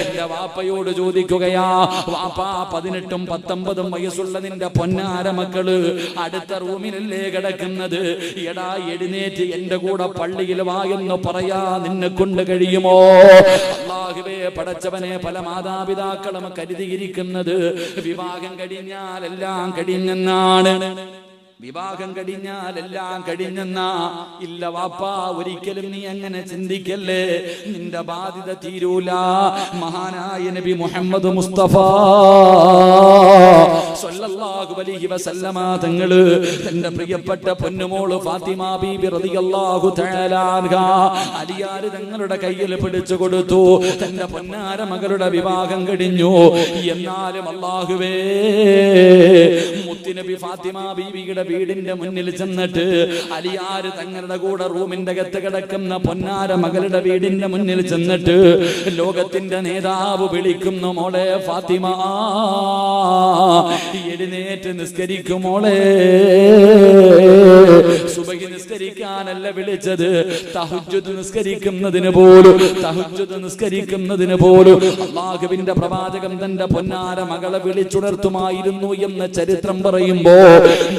എന്റെ വാപ്പയോട് ചോദിക്കുകയാ, വാപ്പാ 18ഉം 19ഉം വയസ്സുള്ള നിന്റെ പൊന്നാര മക്കള് അടുത്ത റൂമിലല്ലേ കിടക്കുന്നത്? എടാ, എഴുന്നേറ്റ് എന്റെ കൂടെ പള്ളിയിൽ വാ എന്ന് പറയാ നിന്നെ കൊണ്ട് കഴിയുമോ? അല്ലാഹുവേ, പടച്ചവനെ, പല മാതാപിതാക്കളും കരുതിയിരിക്കുന്നത് വിവാഹം കഴിഞ്ഞാൽ എല്ലാം കഴിഞ്ഞെന്നാണ്. വിവാഹം കഴിഞ്ഞാൽ എല്ലാം കഴിഞ്ഞെന്നാ? ഇല്ല വാപ്പാ, ഒരിക്കലും നീ അങ്ങനെ ചിന്തിക്കല്ലേ. നിന്റെ ബാധ്യത തീരൂല. മഹാനായ നബി മുഹമ്മദ് മുസ്തഫ സല്ലല്ലാഹു സല്ലല്ലാഹു അലൈഹി വസല്ലമ തങ്ങള് തന്റെ പ്രിയപ്പെട്ട പൊന്നുമോള് ഫാത്തിമ ബീബി റളിയല്ലാഹു തആല അൻഹാ അലിയാർ തങ്ങളുടെ കയ്യിൽ പിടിച്ചു കൊടുത്തു. തന്റെ പൊന്നാര മകളുടെ വിവാഹം കഴിഞ്ഞു. എന്നാലും അല്ലാഹുവേ, മുത്തുനബി ഫാത്തിമ ബീവിയുടെ വീടിന്റെ മുന്നിൽ ചെന്നിട്ട് അലിയാർ തങ്ങളുടെ കൂടെ റൂമിന്റെ അകത്ത് കിടക്കുന്ന പൊന്നാര മകളുടെ വീടിന്റെ മുന്നിൽ ചെന്നിട്ട് ലോകത്തിന്റെ നേതാവ് വിളിക്കുന്നു, മോളെ ഫാത്തിമ, എഴുന്നേറ്റ് നിസ്കരിക്കും മോളെ. സുബഹി നിസ്കരിക്കാനല്ല വിളിച്ചത്, തഹജ്ജുദ് നിസ്കരിക്കുന്നതിന് പോലും അല്ലാഹുവിന്റെ പ്രവാചകൻ തന്റെ പൊന്നാര മകളെ വിളിച്ചുണർത്തുമായിരുന്നു എന്ന് ചരിത്രം പറയുമ്പോ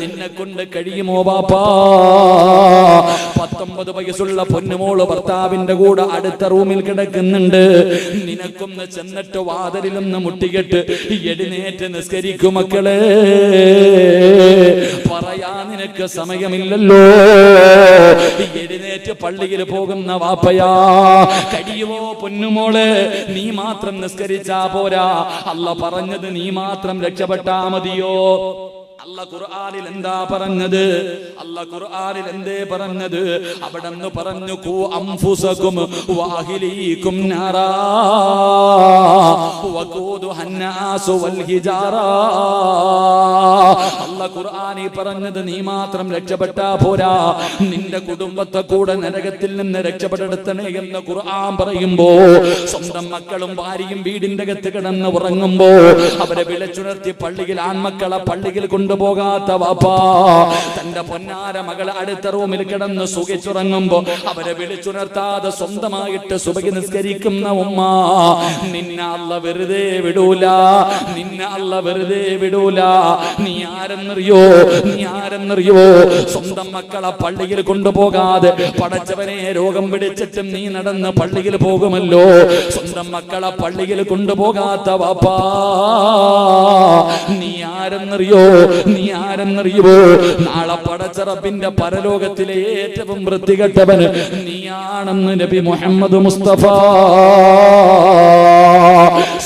നിന്നെ കൊണ്ട് കഴിയുമോ ബാപ്പാ? 19 വയസ്സുള്ള പൊന്നുമോള് ഭർത്താവിന്റെ കൂടെ അടുത്ത റൂമിൽ കിടക്കുന്നുണ്ട്. നിനക്കൊന്ന് ചെന്നിട്ട് വാതിലൊന്ന് മുട്ടിയിട്ട് എഴുന്നേറ്റ് നിസ്കരിക്കും മക്കളെ. പറയാ നിനക്ക് സമയമില്ലല്ലോ. എഴുന്നേറ്റ് പള്ളിയിൽ പോകുന്ന വാപ്പയാ, കഴിയുമോ പൊന്നുമോളെ? നീ മാത്രം നിസ്കരിച്ചാ പോരാ. അല്ലാഹ് പറഞ്ഞത് നീ മാത്രം രക്ഷപ്പെട്ടാ മതിയോ? അല്ലാഹ് ഖുർആനിൽ എന്താ പറഞ്ഞത്? അല്ലാഹ് ഖുർആനിൽ എന്തേ പറഞ്ഞത്? അവിടെന്ന് പറഞ്ഞു, ഖു അൻഫുസകും വഅഹ്ലീകും നാറാ വഖൂദുഹൻ നാസു വൽ ഹിജാറാ. അല്ലാഹ് ഖുർആനിൽ പറഞ്ഞത് നീ മാത്രം രക്ഷപ്പെട്ടാ പോരാ, നിന്റെ കുടുംബത്തെ കൂടെ നരകത്തിൽ നിന്ന് രക്ഷപ്പെടുത്തണേ എന്ന് ഖുർആൻ പറയുമ്പോ സ്വന്തം മക്കളും ഭാര്യയും വീടിന്റെ അകത്ത് കിടന്ന് ഉറങ്ങുമ്പോ അവരെ വിളിച്ചുണർത്തി പള്ളിയിൽ ആൺമക്കളെ പള്ളിയിൽ കൊണ്ടുപോകാത്ത വാപ്പാ, തന്റെ പൊന്നാര മകൾ അടുത്ത റൂമിൽ കിടന്ന് സുഖിച്ചുറങ്ങുമ്പോ അവരെ വിളിച്ചുണർത്താതെ സ്വന്തമായിട്ട് സുബഹി നിസ്കരിക്കുന്ന ഉമ്മ, നിന്നെ അല്ലാഹ് വെറുതെ വിടൂല, നിന്നെ അല്ലാഹ് വെറുതെ വിടൂല. നീ ആരെന്നറിയോ? സ്വന്തം മക്കളെ പള്ളിയിൽ കൊണ്ടുപോകാതെ പടച്ചവനെ രോഗം പിടിച്ചിട്ടും നീ നടന്ന് പള്ളിയിൽ പോകുമല്ലോ. സ്വന്തം മക്കളെ പള്ളിയിൽ കൊണ്ടുപോകാത്ത വാപ്പാ, നീ ആരെന്നറിയോ? നാളെ പടച്ച റബ്ബിന്റെ പരലോകത്തിലെ ഏറ്റവും വൃത്തികെട്ടവൻ നീയാണെന്ന് നബി മുഹമ്മദ് മുസ്തഫ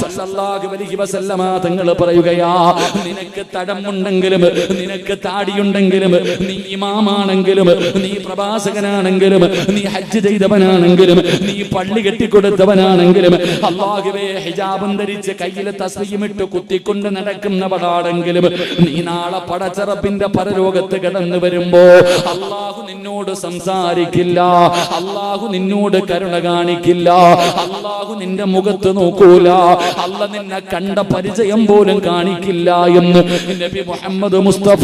സല്ലല്ലാഹു അലൈഹി വസല്ലമ തങ്ങൾ പറയുകയാ, നിനക്ക് തടമുണ്ടെങ്കിലും നിനക്ക് താടിയുണ്ടെങ്കിലും നീ ഇമാമാണെങ്കിലും നീ പ്രവാചകനാണെങ്കിലും നീ ഹജ്ജ് ചെയ്തവനാണെങ്കിലും നീ പള്ളി കെട്ടിക്കൊടുത്തവനാണെങ്കിലും അല്ലാഹുവേ ഹിജാബും ധരിച്ച് കയ്യിൽ തസ്ബീഹിമിട്ട് കുത്തിക്കൊണ്ട് നടക്കുന്നവളാണെങ്കിലും നീ നാളെ പടച്ച റബ്ബിന്റെ പരലോകത്ത് കടന്നു വരുമ്പോ അല്ലാഹു നിന്നോട് സംസാരിക്കില്ല, അല്ലാഹു നിന്നോട് കരുണ കാണിക്കില്ല, അല്ലാഹു നിന്റെ മുഖത്ത് നോക്കൂല, അല്ലാഹു നിന്നെ കണ്ട പരിചയം പോലും കാണിക്കില്ല എന്ന് നബി മുഹമ്മദ് മുസ്തഫ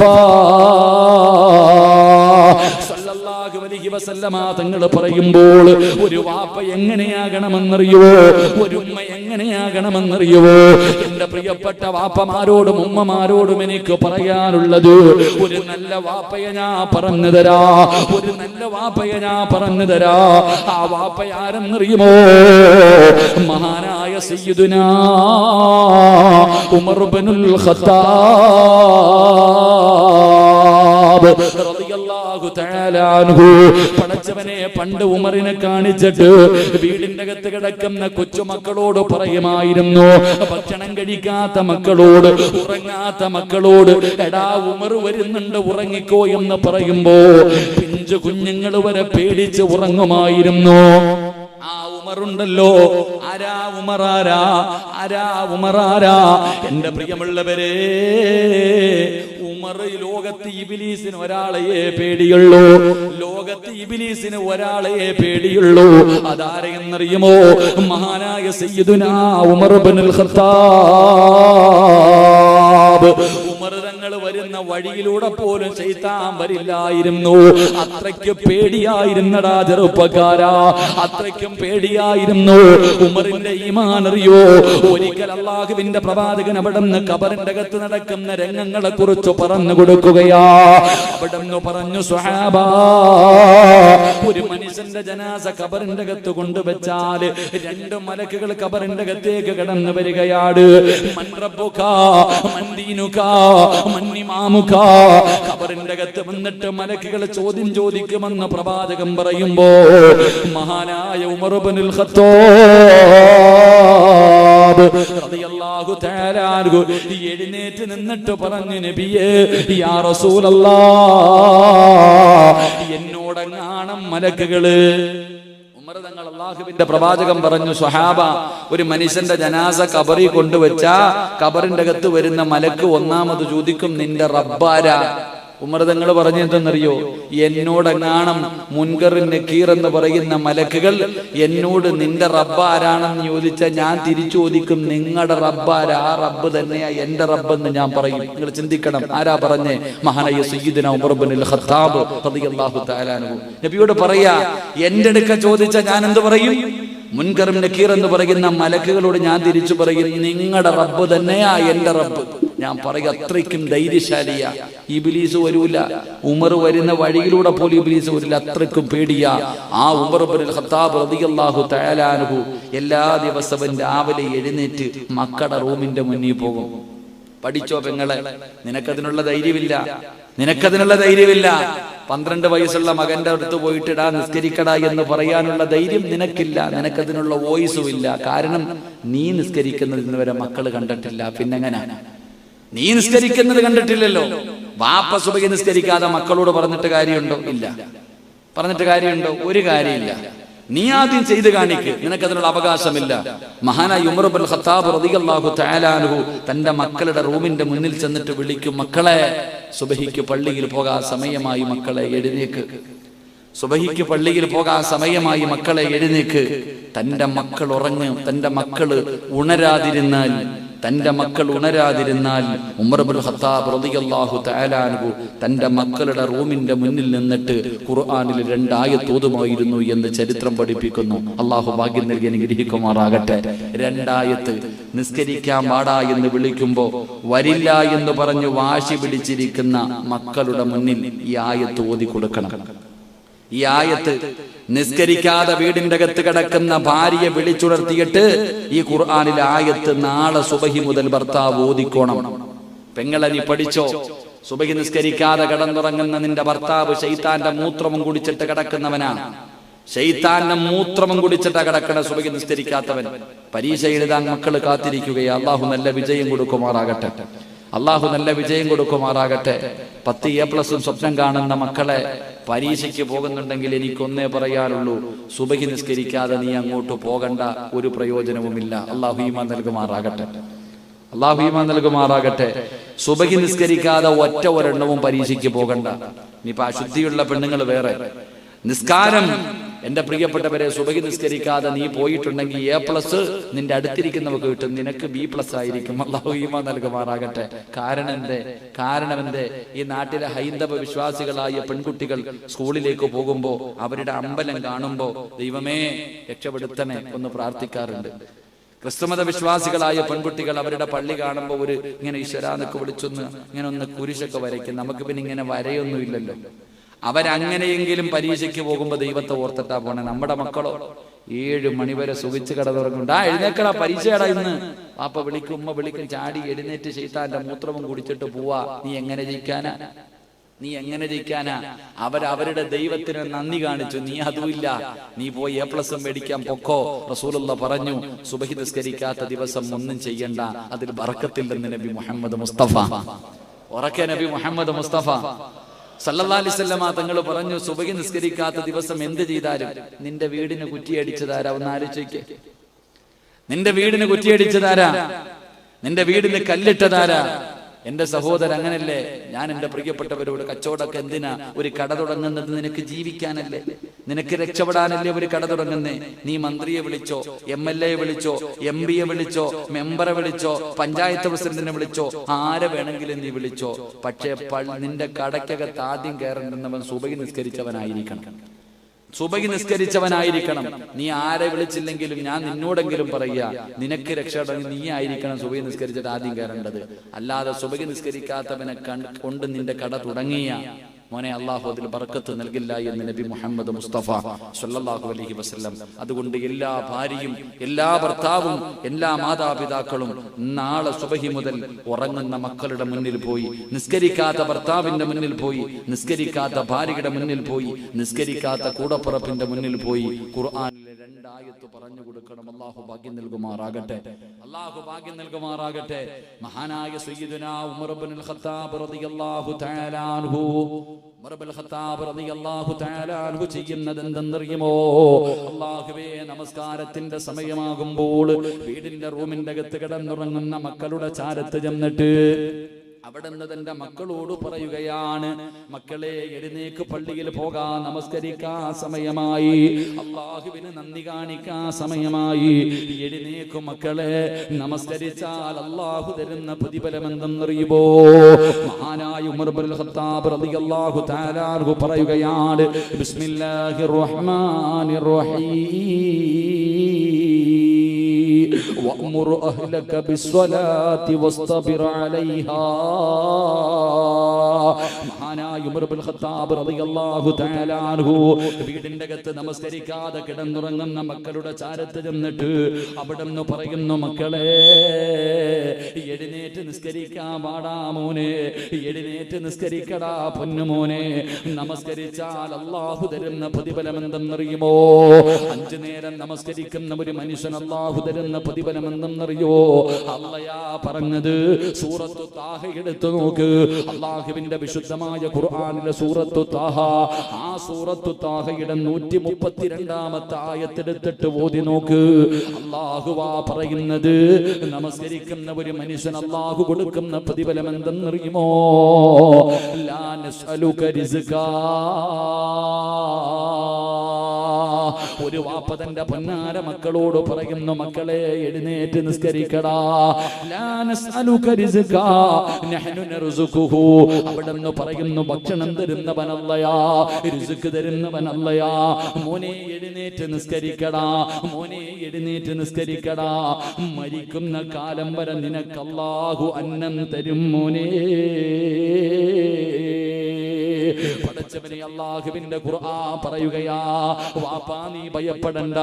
സല്ലല്ലാഹു അലൈഹി വസല്ലമ തങ്ങൾ പറയുമ്പോൾ ഒരു വാപ്പ എങ്ങനെയാകണമെന്നറിയോ? ഒരു ഉമ്മ എങ്ങനെയാകണമെന്നറിയോ? എന്റെ പ്രിയപ്പെട്ട വാപ്പമാരോടും ഉമ്മമാരോടും എനിക്ക് പറയാനുള്ളത്, ഒരു നല്ല വാപ്പയെ ഞാൻ പറഞ്ഞു തരാ, ഒരു നല്ല വാപ്പയെ ഞാൻ പറഞ്ഞു തരാ. ആ വാപ്പ ആരെന്നറിയുമോ? മഹാനായ സയ്യിദുനാ ഉമർ ഇബ്നുൽ ഖത്താബ് റളിയല്ലാഹു തആല അൻഹു. പടച്ചവനെ പണ്ട് ഉമറിനെ കാണിച്ചിട്ട് വീടിന്റെ അകത്ത് കിടക്കുന്ന കൊച്ചുമക്കളോട് പറയുമായിരുന്നു, ഭക്ഷണം കഴിക്കാത്ത മക്കളോട്, ഉറങ്ങാത്ത മക്കളോട്, എടാ ഉമർ വരുന്നുണ്ട് ഉറങ്ങിക്കോ എന്ന് പറയുമ്പോ പിഞ്ചു കുഞ്ഞുങ്ങൾ വരെ പേടിച്ച് ഉറങ്ങുമായിരുന്നു. ആ ഉമറുണ്ടല്ലോ, ആരാ ഉമറാരാ? എന്റെ പ്രിയമുള്ളവരെ, ഉമർ ലോകത്ത് ഇബ്ലീസിന് ഒരാളെയേ പേടിയുള്ളൂ, ലോകത്ത് ഇബ്ലീസിന് ഒരാളെയേ പേടിയുള്ളൂ. അതാരെന്നറിയുമോ? മഹാനായ സയ്യിദുനാ ഉമർ ഇബ്നുൽ ഖത്താബ്. ഉമർ തങ്ങൾ വരുന്ന വഴിയിലൂടെ പോലും ശൈത്താൻ വരില്ലായിരുന്നു. അത്രയ്ക്ക് പേടിയായിരുന്നടാ ചെറുപ്പക്കാരാ, അത്രയ്ക്കും പേടിയായിരുന്നു. ഉമറിന്റെ ഈമാൻ അറിയോ? ഒരിക്കൽ അല്ലാഹുവിന്റെ പ്രവാചകൻ അവിടുന്ന് ഖബറിന്റെ അകത്ത് നടക്കുന്ന രംഗങ്ങളെ കുറിച്ച് പറഞ്ഞു കൊടുക്കുകയാ. അവിടുന്ന് പറഞ്ഞു, സ്വഹാബാ, ഒരു മനുഷ്യന്റെ ജനാസ ഖബറിന്റെ അകത്ത് കൊണ്ടുവച്ചാല് 2 മലക്കുകൾ ഖബറിന്റെ അകത്തേക്ക് കടന്നു വരികയാണ്. മൻ റബ്ബുക, മൻ ദീനുക, മൻ ഇമാമുക ഖബറിന്റെ അകത്ത് വന്നിട്ട് മലക്കുകൾ ചോദ്യം ചോദിക്കുമെന്ന് പ്രവാചകൻ പറയുമ്പോ മഹാനായ ഉമർ ഇബ്നുൽ ഖത്താബ് റളിയല്ലാഹു തആല അൻഹു എഴുന്നേറ്റ് നിന്നിട്ട് പറഞ്ഞു, നബിയേ യാ റസൂലല്ലാഹ്, എന്നോടെങ്ങാണം മലക്കുകള്. തങ്ങൾ അല്ലാഹുവിന്റെ പ്രവാചകൻ പറഞ്ഞു, സ്വഹാബ, ഒരു മനുഷ്യന്റെ ജനാസ ഖബറിൽ കൊണ്ടുവച്ച ഖബറിന്റെ അകത്ത് വരുന്ന മലക്ക് ഒന്നാമത് ചോദിക്കും, നിന്റെ റബ്ബാരാ? ഉമർ തങ്ങൾ പറഞ്ഞു എന്തെന്നറിയോ? എന്നോടെങ്ങാണം മുൻകർ നക്കീർ എന്ന് പറയുന്ന മലക്കുകൾ എന്നോട് നിന്റെ റബ്ബ് ആരാണെന്ന് ചോദിച്ചാൽ ഞാൻ തിരിച്ചു ചോദിക്കും, നിങ്ങളുടെ റബ്ബാരാ? ആ റബ്ബ് തന്നെയാ എന്റെ റബ്ബെന്ന് ഞാൻ പറയും. നിങ്ങൾ ചിന്തിക്കണം, ആരാ പറഞ്ഞേ? മഹാനായ സയ്യിദുനാ ഉമർ ഇബ്നുൽ ഖത്താബ് റളിയല്ലാഹു തആല അൻഹു നബിയോട് പറയാ, എന്റെ അടുക്ക ചോദിച്ചാൽ ഞാൻ എന്ത് പറയും? മുൻകറും നക്കീർ എന്ന് പറയുന്ന മലക്കുകളോട് ഞാൻ തിരിച്ചു പറയും, നിങ്ങളുടെ റബ്ബ് തന്നെയാ എന്റെ റബ്ബ്. ഞാൻ പറയും, അത്രയ്ക്കും ധൈര്യശാലിയാ. ഇബ്ലീസ് വരൂല, ഉമർ വരുന്ന വഴിയിലൂടെ പോലും ഇബ്ലീസ് വരില്ല, അത്രയ്ക്കും പേടിയാ. ആ ഉമർ ഇബ്നുൽ ഖത്താബ് റളിയല്ലാഹു തആല അൻഹു എല്ലാ ദിവസവും രാവിലെ എഴുന്നേറ്റ് മക്കളുടെ റൂമിന്റെ മുന്നിൽ പോകും. പഠിച്ചോ പെങ്ങളെ, നിനക്കതിനുള്ള ധൈര്യമില്ല, നിനക്കതിനുള്ള ധൈര്യമില്ല. 12 വയസ്സുള്ള മകന്റെ അടുത്ത് പോയിട്ടിടാ നിസ്കരിക്കടാ എന്ന് പറയാനുള്ള ധൈര്യം നിനക്കില്ല, നിനക്കതിനുള്ള വോയിസും ഇല്ല. കാരണം നീ നിസ്കരിക്കുന്നത് ഇന്നുവരെ മക്കള് കണ്ടിട്ടില്ല. പിന്നെങ്ങനെ? നീ നിസ്കരിക്കുന്നത് കണ്ടിട്ടില്ലല്ലോ. വാപ്പ സുബഹി നിസ്കരിക്കാതെ മക്കളോട് പറഞ്ഞിട്ട് കാര്യമുണ്ടോ? ഇല്ല. പറഞ്ഞിട്ട് കാര്യമുണ്ടോ? ഒരു കാര്യമില്ല. നീ ആദ്യം ചെയ്ത് കാണിക്ക്, നിനക്കതിനുള്ള അവകാശമില്ല. മഹാനായ ഉമർ ഇബ്നുൽ ഖത്താബ് റളിയല്ലാഹു തആല അൻഹു തന്റെ മക്കളുടെ റൂമിന്റെ മുന്നിൽ ചെന്നിട്ട് വിളിക്കും, മക്കളെ, സുബഹിക്ക് പള്ളിയിൽ പോകാൻ സമയമായി, മക്കളെ എഴുന്നേക്ക്. സുബഹിക്ക് പള്ളിയിൽ പോകാൻ സമയമായി, മക്കളെ എഴുന്നേക്ക്. തന്റെ മക്കൾ ഉറങ്ങും, തന്റെ മക്കള് ഉണരാതിരുന്നാൽ ഉമർ ഇബ്നുൽ ഖത്താബ് റളിയല്ലാഹു തആല അൻഹു തന്റെ മക്കളുടെ റൂമിന്റെ മുന്നിൽ നിന്നിട്ട് ഖുർആനിൽ 2 ആയത്ത് ഓതുമായിരുന്നു എന്ന് ചരിത്രം പഠിപ്പിക്കുന്നു. അല്ലാഹു ഭാഗ്യം നൽകി അനുഗ്രഹിക്കുമാറാകട്ടെ. 2 ആയത്ത് നിസ്കരിക്കാൻ പാടാ എന്ന് വിളിക്കുമ്പോ വരില്ല എന്ന് പറഞ്ഞു വാശി പിടിച്ചിരിക്കുന്ന മക്കളുടെ മുന്നിൽ ഈ ആയത്ത് ഓതി കൊടുക്കണം. ഈ ആയത്ത് നിസ്കരിക്കാതെ വീടിന്റെ അകത്ത് കിടക്കുന്ന ഭാര്യയെ വിളിച്ചുണർത്തിയിട്ട് ഈ ഖുർആനിലെ ആയത്ത് നാളെ സുബഹി മുതൽ ഭർത്താവ് ഓതിക്കോണം. പെങ്ങളെ, നീ പഠിച്ചോ, സുബഹി നിസ്കരിക്കാതെ കിടന്നുറങ്ങുന്ന നിന്റെ ഭർത്താവ് ശൈത്താന്റെ മൂത്രവും കുടിച്ചിട്ട് കിടക്കുന്നവനാണ്. ശൈത്താന്റെ മൂത്രവും കുടിച്ചിട്ടാ കിടക്കണ സുബഹി നിസ്കരിക്കാത്തവൻ. പരീക്ഷ എഴുതാൻ മക്കള് കാത്തിരിക്കുകയാ. അള്ളാഹു നല്ല വിജയം കൊടുക്കുമാറാകട്ടെ. അള്ളാഹു നല്ല വിജയം കൊടുക്കുമാറാകട്ടെ. 10 A+ സ്വപ്നം കാണുന്ന മക്കളെ, പരീക്ഷയ്ക്ക് പോകുന്നുണ്ടെങ്കിൽ എനിക്കൊന്നേ പറയാനുള്ളൂ, സുബഹി നിസ്കരിക്കാതെ നീ അങ്ങോട്ട് പോകണ്ട, ഒരു പ്രയോജനവുമില്ല. അള്ളാഹു ഈമാൻ നൽകുമാറാകട്ടെ. അള്ളാഹു ഈമാൻ നൽകുമാറാകട്ടെ. സുബഹി നിസ്കരിക്കാതെ ഒരെണ്ണവും പരീക്ഷയ്ക്ക് പോകണ്ട. ഇനിയിപ്പോ അശുദ്ധിയുള്ള പെണ്ണുങ്ങൾ വേറെ. നിസ്കാരം, എന്റെ പ്രിയപ്പെട്ടവരെ, സുബഹി നിസ്കരിക്കാതെ നീ പോയിട്ടുണ്ടെങ്കിൽ A+ നിന്റെ അടുത്തിരിക്കുന്നവർക്ക് കിട്ടും, നിനക്ക് B+ ആയിരിക്കും. അല്ലാഹു ഈമാൻ നൽകുമാറാകട്ടെ. കാരണം എന്തേ? ഈ നാട്ടിലെ ഹൈന്ദവ വിശ്വാസികളായ പെൺകുട്ടികൾ സ്കൂളിലേക്ക് പോകുമ്പോ അവരുടെ അമ്പലം കാണുമ്പോ ദൈവമേ രക്ഷപ്പെടുത്തണേ ഒന്ന് പ്രാർത്ഥിക്കാറുണ്ട്. ക്രിസ്തുമത വിശ്വാസികളായ പെൺകുട്ടികൾ അവരുടെ പള്ളി കാണുമ്പോൾ ഇങ്ങനെ ഈശ്വരാന്നൊക്കെ വിളിച്ചൊന്ന് ഇങ്ങനെ ഒന്ന് കുരിശൊക്കെ വരയ്ക്കും. നമുക്ക് പിന്നെ ഇങ്ങനെ വരയൊന്നും ഇല്ലല്ലോ. അവരങ്ങനെയെങ്കിലും പരീക്ഷയ്ക്ക് പോകുമ്പോ ദൈവത്തെ ഓർത്തിട്ടാ പോണേ. നമ്മുടെ മക്കളോ 7 മണി വരെ സുഖിച്ച് കിടന്നുറങ്ങും. എഴുന്നേക്കടാ, പരീക്ഷയാടാ ഇന്ന്. പാപ്പ വിളിക്കും, ഉമ്മ വിളിക്കും, ചാടി എഴുന്നേറ്റ് ശൈത്താന്റെ മൂത്രവും കുടിച്ചിട്ട് പോവാ. നീ എങ്ങനെ ജയിക്കാനാ? അവരുടെ ദൈവത്തിന് നന്ദി കാണിച്ചു, നീ അതുമില്ല. നീ പോയി A+ മേടിക്കാൻ പൊക്കോ. റസൂലുള്ളാഹി പറഞ്ഞു, സുബഹി നിസ്കരിക്കാത്ത ദിവസം ഒന്നും ചെയ്യണ്ട, അതിൽ ബറക്കത്തില്ലെന്ന് നബി മുഹമ്മദ് മുസ്തഫ. ഉറക്കെ നബി മുഹമ്മദ് മുസ്തഫ സല്ലല്ലാഹു അലൈഹി വസല്ലമ തങ്ങൾ പറഞ്ഞു, സുബഹി നിസ്കരിക്കാത്ത ദിവസം എന്ത് ചെയ്താലും നിന്റെ വീടിന് കുറ്റിയടിച്ചതാരാ? ഒന്ന് ആലോചിക്ക്. നിന്റെ വീടിന് കുറ്റിയടിച്ചതാരാ? നിന്റെ വീടിന് കല്ലിട്ടതാരാ? എന്റെ സഹോദരൻ, അങ്ങനല്ലേ? ഞാൻ എന്റെ പ്രിയപ്പെട്ടവരോട്, കച്ചവടമൊക്കെ എന്തിനാ? ഒരു കട തുടങ്ങുന്നത് നിനക്ക് ജീവിക്കാനല്ലേ, നിനക്ക് രക്ഷപ്പെടാനല്ലേ ഒരു കട തുടങ്ങുന്നേ. നീ മന്ത്രിയെ വിളിച്ചോ, MLA വിളിച്ചോ, MP വിളിച്ചോ, മെമ്പറെ വിളിച്ചോ, പഞ്ചായത്ത് പ്രസിഡന്റിനെ വിളിച്ചോ, ആരെ വേണമെങ്കിലും നീ വിളിച്ചോ. പക്ഷേ നിന്റെ കടയ്ക്കകത്ത് ആദ്യം കയറേണ്ടുന്നവൻ സുബഹി നിസ്കരിച്ചവനായിരിക്കണം. നീ ആരെ വിളിച്ചില്ലെങ്കിലും ഞാൻ നിന്നോടെങ്കിലും പറയുക, നിനക്ക് രക്ഷപ്പെടണമെങ്കിൽ നീ ആയിരിക്കണം സുബഹി നിസ്കരിച്ചിട്ട് ആദ്യം കയറേണ്ടത്. അല്ലാതെ സുബഹി നിസ്കരിക്കാത്തവനെ കൊണ്ട് നിന്റെ കട തുടങ്ങിയ മോനെ അള്ളാഹു അതിൽ ബർക്കത്ത് നൽകില്ല എന്ന് നബി മുഹമ്മദ് മുസ്തഫ സ്വല്ലല്ലാഹു അലൈഹി വസല്ലം. അതുകൊണ്ട് എല്ലാ ഭാര്യയും എല്ലാ ഭർത്താവും എല്ലാ മാതാപിതാക്കളും നാളെ സുബഹി മുതൽ ഉറങ്ങുന്ന മക്കളുടെ മുന്നിൽ പോയി, നിസ്കരിക്കാത്ത ഭർത്താവിന്റെ മുന്നിൽ പോയി, നിസ്കരിക്കാത്ത ഭാര്യയുടെ മുന്നിൽ പോയി, നിസ്കരിക്കാത്ത കൂടപ്പുറപ്പിന്റെ മുന്നിൽ പോയി ഖുർആനിലെ 2 ആയത്ത് പറഞ്ഞു കൊടുക്കണം. അള്ളാഹു ഭാഗ്യം നൽകുമാറാകട്ടെ, അള്ളാഹു ഭാഗ്യം നൽകുമാറാകട്ടെ. മഹാനായ സയ്യിദുനാ ഉമർ ഇബ്നുൽ ഖത്താബ് റളിയല്ലാഹു തആല അൻഹു, ഉമർ ഇബ്നുൽ ഖത്താബ് റളിയല്ലാഹു തആല അൻഹു ചെയ്യുന്നത് എന്തെന്നറിയുമോ? അല്ലാഹുവേ, നമസ്കാരത്തിന്റെ സമയമാകുമ്പോൾ വീടിന്റെ റൂമിന്റെ അകത്ത് കിടന്നുറങ്ങുന്ന മക്കളുടെ ചാരത്ത് ചെന്നിട്ട് അവിടുന്ന് തന്റെ മക്കളോട് പറയുകയാണ്, മക്കളെ എഴുന്നേക്ക്, പള്ളിയിൽ പോകാൻ, നമസ്കരിക്കാൻ സമയമായി, അല്ലാഹുവിന് നന്ദി കാണിക്കാൻ സമയമായി. എഴുന്നേക്ക് മക്കളെ, നമസ്കരിച്ചാൽ അല്ലാഹു തരുന്ന പ്രതിഫലം എന്തെന്നറിയുമോ? മഹാനായ ഉമർ ഇബ്നുൽ ഖത്താബ് റളിയല്ലാഹു തആല അൻഹു പറയുകയാണ്, ബിസ്മില്ലാഹിർ റഹ്മാനിർ റഹീം വഅ്മുർ അഹ്ലക ബിസ്സലാത്തി വസ്തബിർ അലൈഹാ. മഹാനായ ഉമർ ഇബ്നുൽ ഖത്താബ് റളിയല്ലാഹു തആല അൻഹു വീടിന്റെ അകത്ത് നമസ്കരിക്കാതെ കിടന്നുറങ്ങുന്ന മക്കളുടെ ചാരത്ത് ചെന്നിട്ട് അവിടുന്ന് പറയുന്നു, മക്കളെ എഴുന്നേറ്റ് നിസ്കരിക്കാൻ പാടാ മോനെ, എഴുന്നേറ്റ് നിസ്കരിക്കടാ പൊന്നുമോനെ. നമസ്കരിച്ചാൽ അല്ലാഹു തരുന്ന പ്രതിഫലം എന്തെന്നറിയുമോ? 5 നേരം നമസ്കരിക്കുന്ന ഒരു മനുഷ്യൻ അല്ലാഹു തരുന്ന പ്രതിഫലം എന്തെന്നറിയോ? അല്ലാഹ് പറഞ്ഞത് സൂറത്തു താഹ എടുത്തു നോക്ക്. അല്ലാഹുവിന്റെ വിശുദ്ധമായ ഖുർആനിലെ സൂറത്തു താഹ, ആ സൂറത്തു താഹയുടെ 132ാമത്തെ ആയത്തെടുത്തിട്ട് ഓതി നോക്ക്. അല്ലാഹുവാ പറയുന്നത്, നമസ്കരിക്കുന്ന ഒരു മനുഷ്യൻ അല്ലാഹു കൊടുക്കുന്ന പ്രതിഫലം എന്തെന്നറിയുമോ? ലാ നസ്അലുക റിസ്കാ. ഒരു വാപ്പ തന്റെ പൊന്നാര മക്കളോട് പറയുന്നു, മക്കളെ എഴുന്നേറ്റ് നിസ്കരിക്കടാ. ലാ നസ്അലുക റിസ്കാ നഹ്നു നർസുഖുഹു. അവിടുന്ന് പറയുന്നു, ഭക്ഷണം തരുന്നവനല്ലയാ, റിസ്ക് തരുന്നവനല്ലയാ. മോനെ എഴുന്നേറ്റ് നിസ്കരിക്കടാ, മോനെ എഴുന്നേറ്റ് നിസ്കരിക്കടാ. മരിക്കുന്ന കാലം വരെ നിനക്ക് അല്ലാഹു അന്നം തരും മോനെ. പടച്ചവനെ, അല്ലാഹുവിന്റെ ഖുർആൻ പറയുകയാ, വാപ്പാ നീ ഭയപ്പെടണ്ട,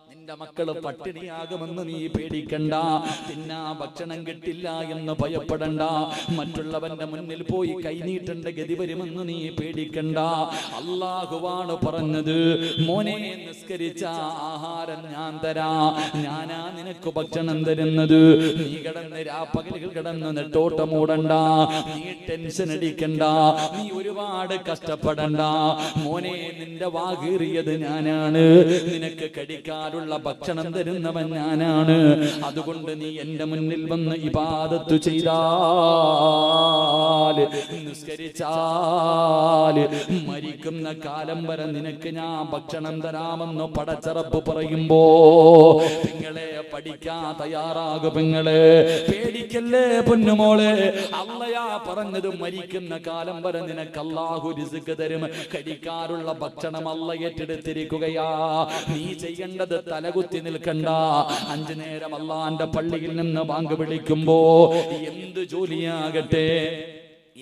നിന്റെ മക്കള് പട്ടിണിയാകുമെന്ന് നീ പേടിക്കണ്ട, തിന്നാ ഭക്ഷണം കിട്ടില്ല എന്ന് ഭയപ്പെടണ്ട, മറ്റുള്ളവന്റെ മുന്നിൽ പോയി കൈനീട്ടേണ്ട ഗതി വരുമെന്ന് നീ പേടിക്കണ്ട. അല്ലാഹുവാണ് പറഞ്ഞത്, മോനെ നിസ്കരിച്ച ആഹാരം ഞാൻ തരാ, ഞാനാ നിനക്ക് ഭക്ഷണം തരുന്നത്. നീ കിടന്ന് രാപ്പകലുകൾ കിടന്ന് നെട്ടോട്ടം മൂടണ്ട, നീ ടെൻഷൻ അടിക്കണ്ട, നീ ഒരുപാട് കഷ്ടപ്പെടണ്ട. മോനെ, നിന്റെ വാകീറിയത് ഞാനാണ്, നിനക്ക് കടിക്കാനുള്ള ഭക്ഷണം തരുന്നവൻ ഞാനാണ്. അതുകൊണ്ട് നീ എന്റെ മുന്നിൽ വന്ന് ഇബാദത്ത് ചെയ്താൽ, നിസ്കരിച്ചാൽ മരിക്കുന്ന കാലം വരെ നിനക്ക് ഞാൻ ഭക്ഷണം തരാമെന്ന് പടച്ച റബ്ബ് പറയുമ്പോ പെങ്ങളെ പഠിക്കാൻ തയ്യാറാകു. പെങ്ങളെ പേടിക്കല്ലേ പൊന്നുമോളെ. അള്ളയാ പറഞ്ഞത്, മരിക്കുന്ന കാലം വരെ നിനക്ക് അല്ലാഹു റിസ്ക് തരും, കടിക്കാനുള്ള ഭക്ഷണം അല്ല ഏറ്റെടുത്തിരിക്കുകയാ. നീ ചെയ്യേണ്ടത് തലകുത്തി നിൽക്കണ്ട. 5 നേരം അല്ലാഹുവിന്റെ പള്ളിയിൽ നിന്ന് ബാങ്ക് വിളിക്കുമ്പോ എന്ത് ജോലിയാകട്ടെ,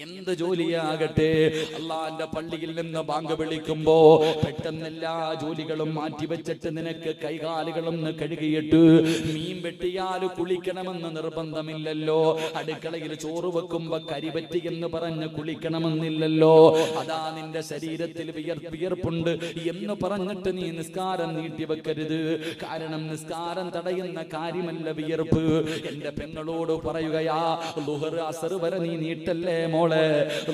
എന്ത് ജോലിയാകട്ടെ, അള്ളാന്റെ പള്ളിയിൽ നിന്ന് ബാങ്ക് വിളിക്കുമ്പോ പെട്ടെന്ന് എല്ലാ ജോലികളും മാറ്റിവെച്ചിട്ട് നിനക്ക് കൈകാലുകളൊന്ന് കഴുകിയിട്ട്, മീൻ വെട്ടിയാൽ കുളിക്കണമെന്ന് നിർബന്ധമില്ലല്ലോ, അടുക്കളയിൽ ചോറ് വെക്കുമ്പോ കരിപറ്റി എന്ന് പറഞ്ഞ് കുളിക്കണമെന്നില്ലല്ലോ. അതാ നിന്റെ ശരീരത്തിൽ വിയർപ്പുണ്ട് എന്ന് പറഞ്ഞിട്ട് നീ നിസ്കാരം നീട്ടിവെക്കരുത്. കാരണം നിസ്കാരം തടയുന്ന കാര്യമല്ല വിയർപ്പ്. എന്റെ പെങ്ങളോട് പറയുകയാ, ളുഹർ അസർ വരെ നീ നീട്ടല്ലേ മോളെ.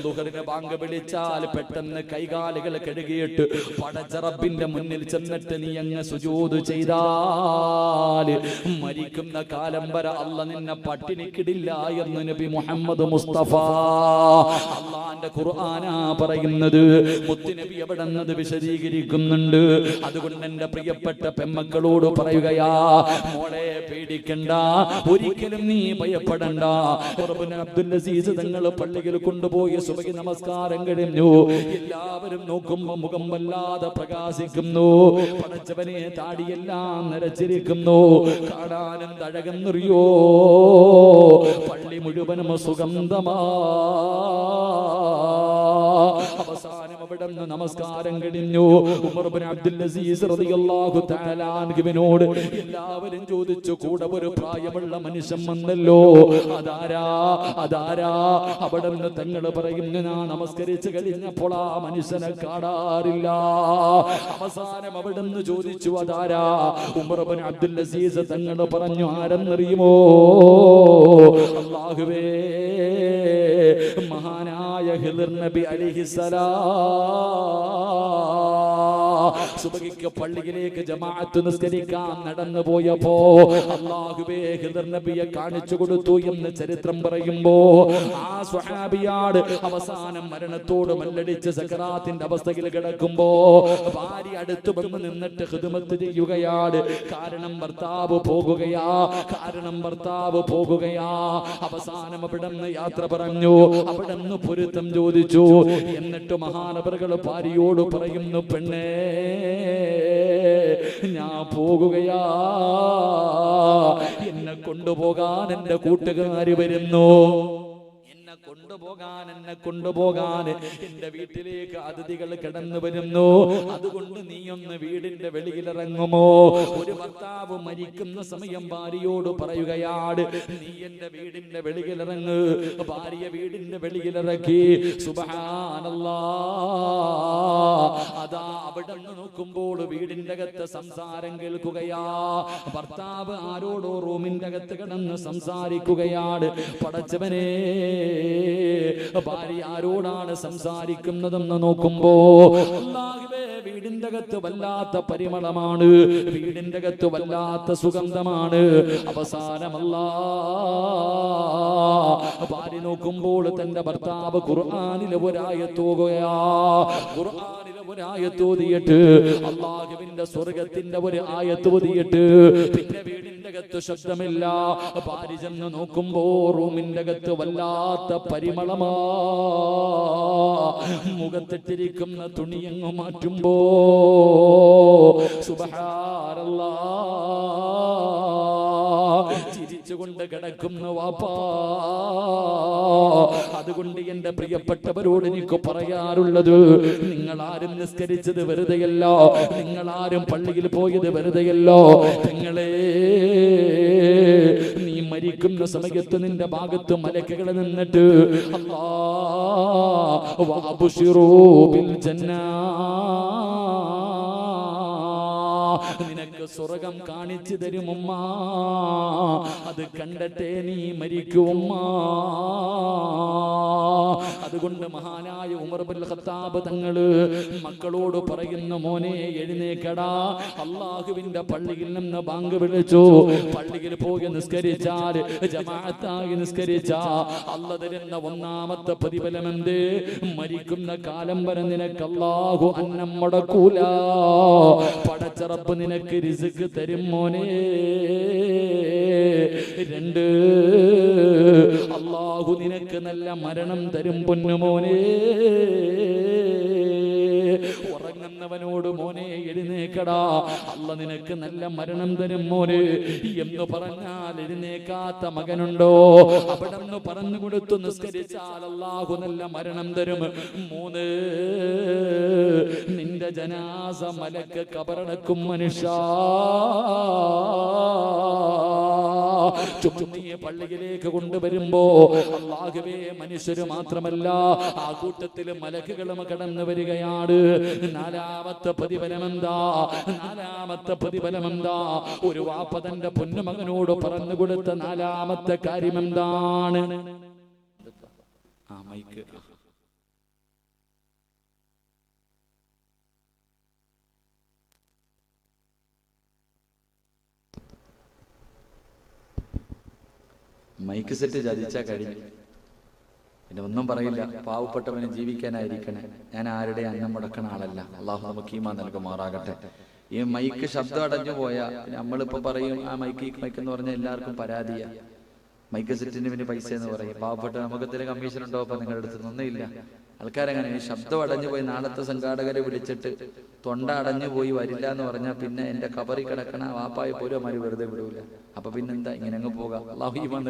ളുഹറിന് ബാങ്ക് വിളിച്ചാൽ പെട്ടെന്ന് കൈകാലുകൾ കഴുകിയിട്ട് പടച്ച റബ്ബിന്റെ മുന്നിൽ ചെന്നിട്ട് നീ അങ്ങ് സുജൂദ് ചെയ്താൽ മരിക്കുന്ന കാലം വരെ അല്ല നിന്നെ പട്ടിണിക്കിടില്ല എന്ന് നബി മുഹമ്മദ് മുസ്തഫ. അള്ളാന്റെ ഖുർആനാ പറയുന്നത്, മുത്തുനബി എവിടെന്നത് വിശദീകരിക്കുന്നുണ്ട്. അതുകൊണ്ട് എന്റെ പ്രിയപ്പെട്ട പെമ്മക്കളോട് പറയുകയാ, മോളെ പേടിക്കണ്ട, ഒരിക്കലും നീ ഭയപ്പെടണ്ട. അബ്ദുൽ അസീസ് തങ്ങൾ പള്ളിയിൽ കൊണ്ടുപോയി സുബഹി നമസ്കാരം കഴിഞ്ഞു. എല്ലാവരും നോക്കുമ്പോ മുഖം വല്ലാതെ പ്രകാശിക്കുന്നു. പടച്ചവനെ, താടിയെല്ലാം നരച്ചിരിക്കുന്നു. കാണാനും തഴകെന്നറിയോ, പള്ളി മുഴുവനും സുഗന്ധമാ. അവസാനം അവിടെ നിന്ന് നമസ്കാരം കഴിഞ്ഞു. ഉമർ ഇബ്നു അബ്ദുൽ അസീസ് റളിയല്ലാഹു തആല അൻഹുവിനോട് എല്ലാവരും ചോദിച്ചു, കൂടെ ഒരു പ്രായമുള്ള മനുഷ്യൻ വന്നല്ലോ, അതാരാ? അവിടെ നിന്ന് തങ്ങൾ പറയുന്നു, ഞാൻ നമസ്കരിച്ചു കഴിഞ്ഞപ്പോൾ ആ മനുഷ്യനെ കാണാറില്ല. അവസാനം അവിടെ നിന്ന് ചോദിച്ചു, അതാരാ? ഉമർ ഇബ്നു അബ്ദുൽ അസീസ് തങ്ങൾ പറഞ്ഞു, ആരെന്നറിയുമോ? അല്ലാഹുവേ, മഹാനായ ഖിദ്ർ നബി അലൈഹിസ്സലാം സുബഹിക്ക് പള്ളിയിലേക്ക് ജമാഅത്ത് നിസ്കരിക്കാൻ നടന്നു പോയപ്പോ അല്ലാഹുവേ ഖിദ്ർ നബിയെ കാണിച്ചു കൊടുത്തു എന്ന് ചരിത്രം പറയുമ്പോ ആ സ്വഹാബിയാട് അവസാനം മരണത്തോട് മല്ലടിച്ച് സക്കറാത്തിന്റെ അവസ്ഥയിൽ കിടക്കുമ്പോ ഭാര്യ അടുത്ത് വന്ന് നിന്നിട്ട് ഖിദ്മത്ത് ചെയ്യുകയാണ്. കാരണം ഭർത്താവ് പോകുകയാ. അവസാനം അവിടെ നിന്ന് യാത്ര പറഞ്ഞു, അവിടെ നിന്ന് പൊരുത്തം ചോദിച്ചു. എന്നിട്ട് മഹാനവറുകൾ ഭാര്യയോട് പറയുന്നു, പെണ്ണേ, ഞാൻ പോകുകയാ, എന്നെ കൊണ്ടുപോകാൻ എന്റെ കൂട്ടുകാര് വരുന്നു, എന്നെ കൊണ്ടുപോകാൻ എന്റെ വീട്ടിലേക്ക് അതിഥികൾ കടന്നു വരുന്നു. അതുകൊണ്ട് നീ ഒന്ന് വീടിന്റെ വെളിയിലിറങ്ങുമോ? ഒരു ഭർത്താവ് മരിക്കുന്ന സമയം ഭാര്യയോട് പറയുകയാണ്, നീ എന്റെ വീടിന്റെ വെളിയിലിറങ്ങ്. ഭാര്യ വീടിന്റെ വെളിയിലിറക്കി. സുബ്ഹാനല്ലാഹ്, അതാ അവിടെ നോക്കുമ്പോൾ വീടിന്റെ അകത്ത് സംസാരം കേൾക്കുകയാ. ഭർത്താവ് ആരോടോ റൂമിന്റെ അകത്ത് കിടന്ന് സംസാരിക്കുകയാണ്. പടച്ചവനെ, ഭാര്യ ആരോടാണ് സംസാരിക്കുന്നതെന്ന് നോക്കുമ്പോ അല്ലാഹുവേ, വീടിന്റെ അകത്ത് വല്ലാത്ത പരിമളമാണ്, വീടിന്റെ അകത്ത് വല്ലാത്ത സുഗന്ധമാണ്. അവസാനമല്ല ഭാര്യ നോക്കുമ്പോൾ തന്റെ ഭർത്താവ് ഖുർആനിലെ ഒരായത്തോതിയിട്ട് അല്ലാഹുവിന്റെ സ്വർഗത്തിന്റെ ഒരു ആയത്തോതിയിട്ട് പിന്നെ വീടിന്റെ അകത്ത് ശബ്ദമില്ല. ഭാര്യ ചെന്ന് നോക്കുമ്പോ റൂമിന്റെ അകത്ത് വല്ലാത്ത പരിമളമാ. മുഖത്തിട്ടിരിക്കുന്ന തുണിയങ്ങ് മാറ്റുമ്പോ സുബ്ഹാനല്ലാഹ്, ചിരിച്ചുകൊണ്ട് കിടക്കുന്ന വാപ്പാ. അതുകൊണ്ട് എന്റെ പ്രിയപ്പെട്ടവരോട് എനിക്ക് പറയാറുള്ളത്, നിങ്ങളാരും നിസ്കരിച്ചത് വെറുതെയല്ല, നിങ്ങളാരും പള്ളിയിൽ പോയത് വെറുതെയല്ല. നിങ്ങളെ, നീ മരിക്കുന്ന സമയത്ത് നിന്റെ ഭാഗത്ത് മലക്കുകൾ നിന്നിട്ട് അല്ലാഹു വഅബ്ശിറൂ ബിൽ ജന്നാ, നിനക്ക് സ്വർഗം കാണിച്ചു തരും ഉമ്മ, അത് കണ്ടിട്ടേ നീ മരിക്കും ഉമ്മ. അതുകൊണ്ട് മഹാനായ ഉമർ ഇബ്നുൽ ഖത്താബ് തങ്ങള് മക്കളോട് പറയുന്ന, മോനെ എഴുന്നേക്കടാ, അല്ലാഹുവിന്റെ പള്ളിയിൽ നിന്ന് ബാങ്ക് വിളിച്ചു. പള്ളിയിൽ പോയി നിസ്കരിച്ചാൽ, ജമാഅത്തായി നിസ്കരിച്ചാ അല്ലാഹു തരുന്ന ഒന്നാമത്തെ പ്രതിഫലം എന്ത്? മരിക്കുന്ന കാലം വരെ നിനക്ക് അല്ലാഹു അന്നം മുടക്കൂല. പടച്ച റബ്ബ് നിനക്ക് റിസ്ക് തരും മോനെ. 2, അല്ലാഹു നിനക്ക് നല്ല മരണം തരും പൊന്നുമോനെ. ഉറങ്ങുന്നവനോട് മോനെ എഴുന്നേക്കടാ, അല്ല നിനക്ക് നല്ല മരണം തരും മോനെ എന്ന് പറഞ്ഞാൽ എഴുന്നേക്കാത്ത മകനുണ്ടോ? അവിടെ നിന്ന് പറഞ്ഞു കൊടുത്തു നിസ്കരിച്ചാൽ അല്ലാഹു നല്ല മരണം തരും. 3, നിന്റെ ജനാസ മലക്ക് കബറടക്കും മനുഷ്യ. ചുമന്നിയെ പള്ളിയിലേക്ക് കൊണ്ടുവരുമ്പോ അല്ലാഹുവേ, മനുഷ്യര് മാത്രമല്ല ആ കൂട്ടത്തിൽ മലക്കുകളും കടന്നു വരികയാണ്. 4ാമത്തെ പ്രതിഫലമെന്താ? ഒരു വാപ്പ തന്റെ പൊന്നുമകനോട് പറഞ്ഞു കൊടുത്ത 4ാമത്തെ കാര്യം എന്താണ്? മൈക്ക് മൈക്ക് സെറ്റ് ചതിച്ചാ കഴിഞ്ഞു, പിന്നെ ഒന്നും പറയില്ല. പാവപ്പെട്ടവന് ജീവിക്കാനായിരിക്കണേ. ഞാൻ ആരുടെ അന്നം മുടക്കണ ആളല്ല. അള്ളാഹു നമുക്ക് ഈമാൻ നൽകുമാറാകട്ടെ. ഈ മൈക്ക് ശബ്ദം അടഞ്ഞു പോയാ നമ്മളിപ്പോ പറയും, ആ മൈക്ക് എന്ന് പറഞ്ഞാൽ എല്ലാവർക്കും പരാതിയാ. മൈക്ക് സെറ്റിന് പിന്നെ പൈസ എന്ന് പറയും. പാവപ്പെട്ട നമുക്ക് എന്തെങ്കിലും കമ്മീഷൻ ഉണ്ടോ? അപ്പൊ നിങ്ങളുടെ അടുത്ത് ഒന്നുമില്ല. ആൾക്കാരങ്ങനെ ഈ ശബ്ദം അടഞ്ഞു പോയി നാളത്തെ സംഘാടകരെ വിളിച്ചിട്ട് തൊണ്ട അടഞ്ഞു പോയി വരില്ല എന്ന് പറഞ്ഞാൽ പിന്നെ എന്റെ കബറി കിടക്കണ വാപ്പായ പോലും അമാര് വെറുതെ വിടൂല. അപ്പൊ പിന്നെന്താ, ഇങ്ങനെ അങ്ങ് പോകാം. അള്ളാഹു ഈമാൻ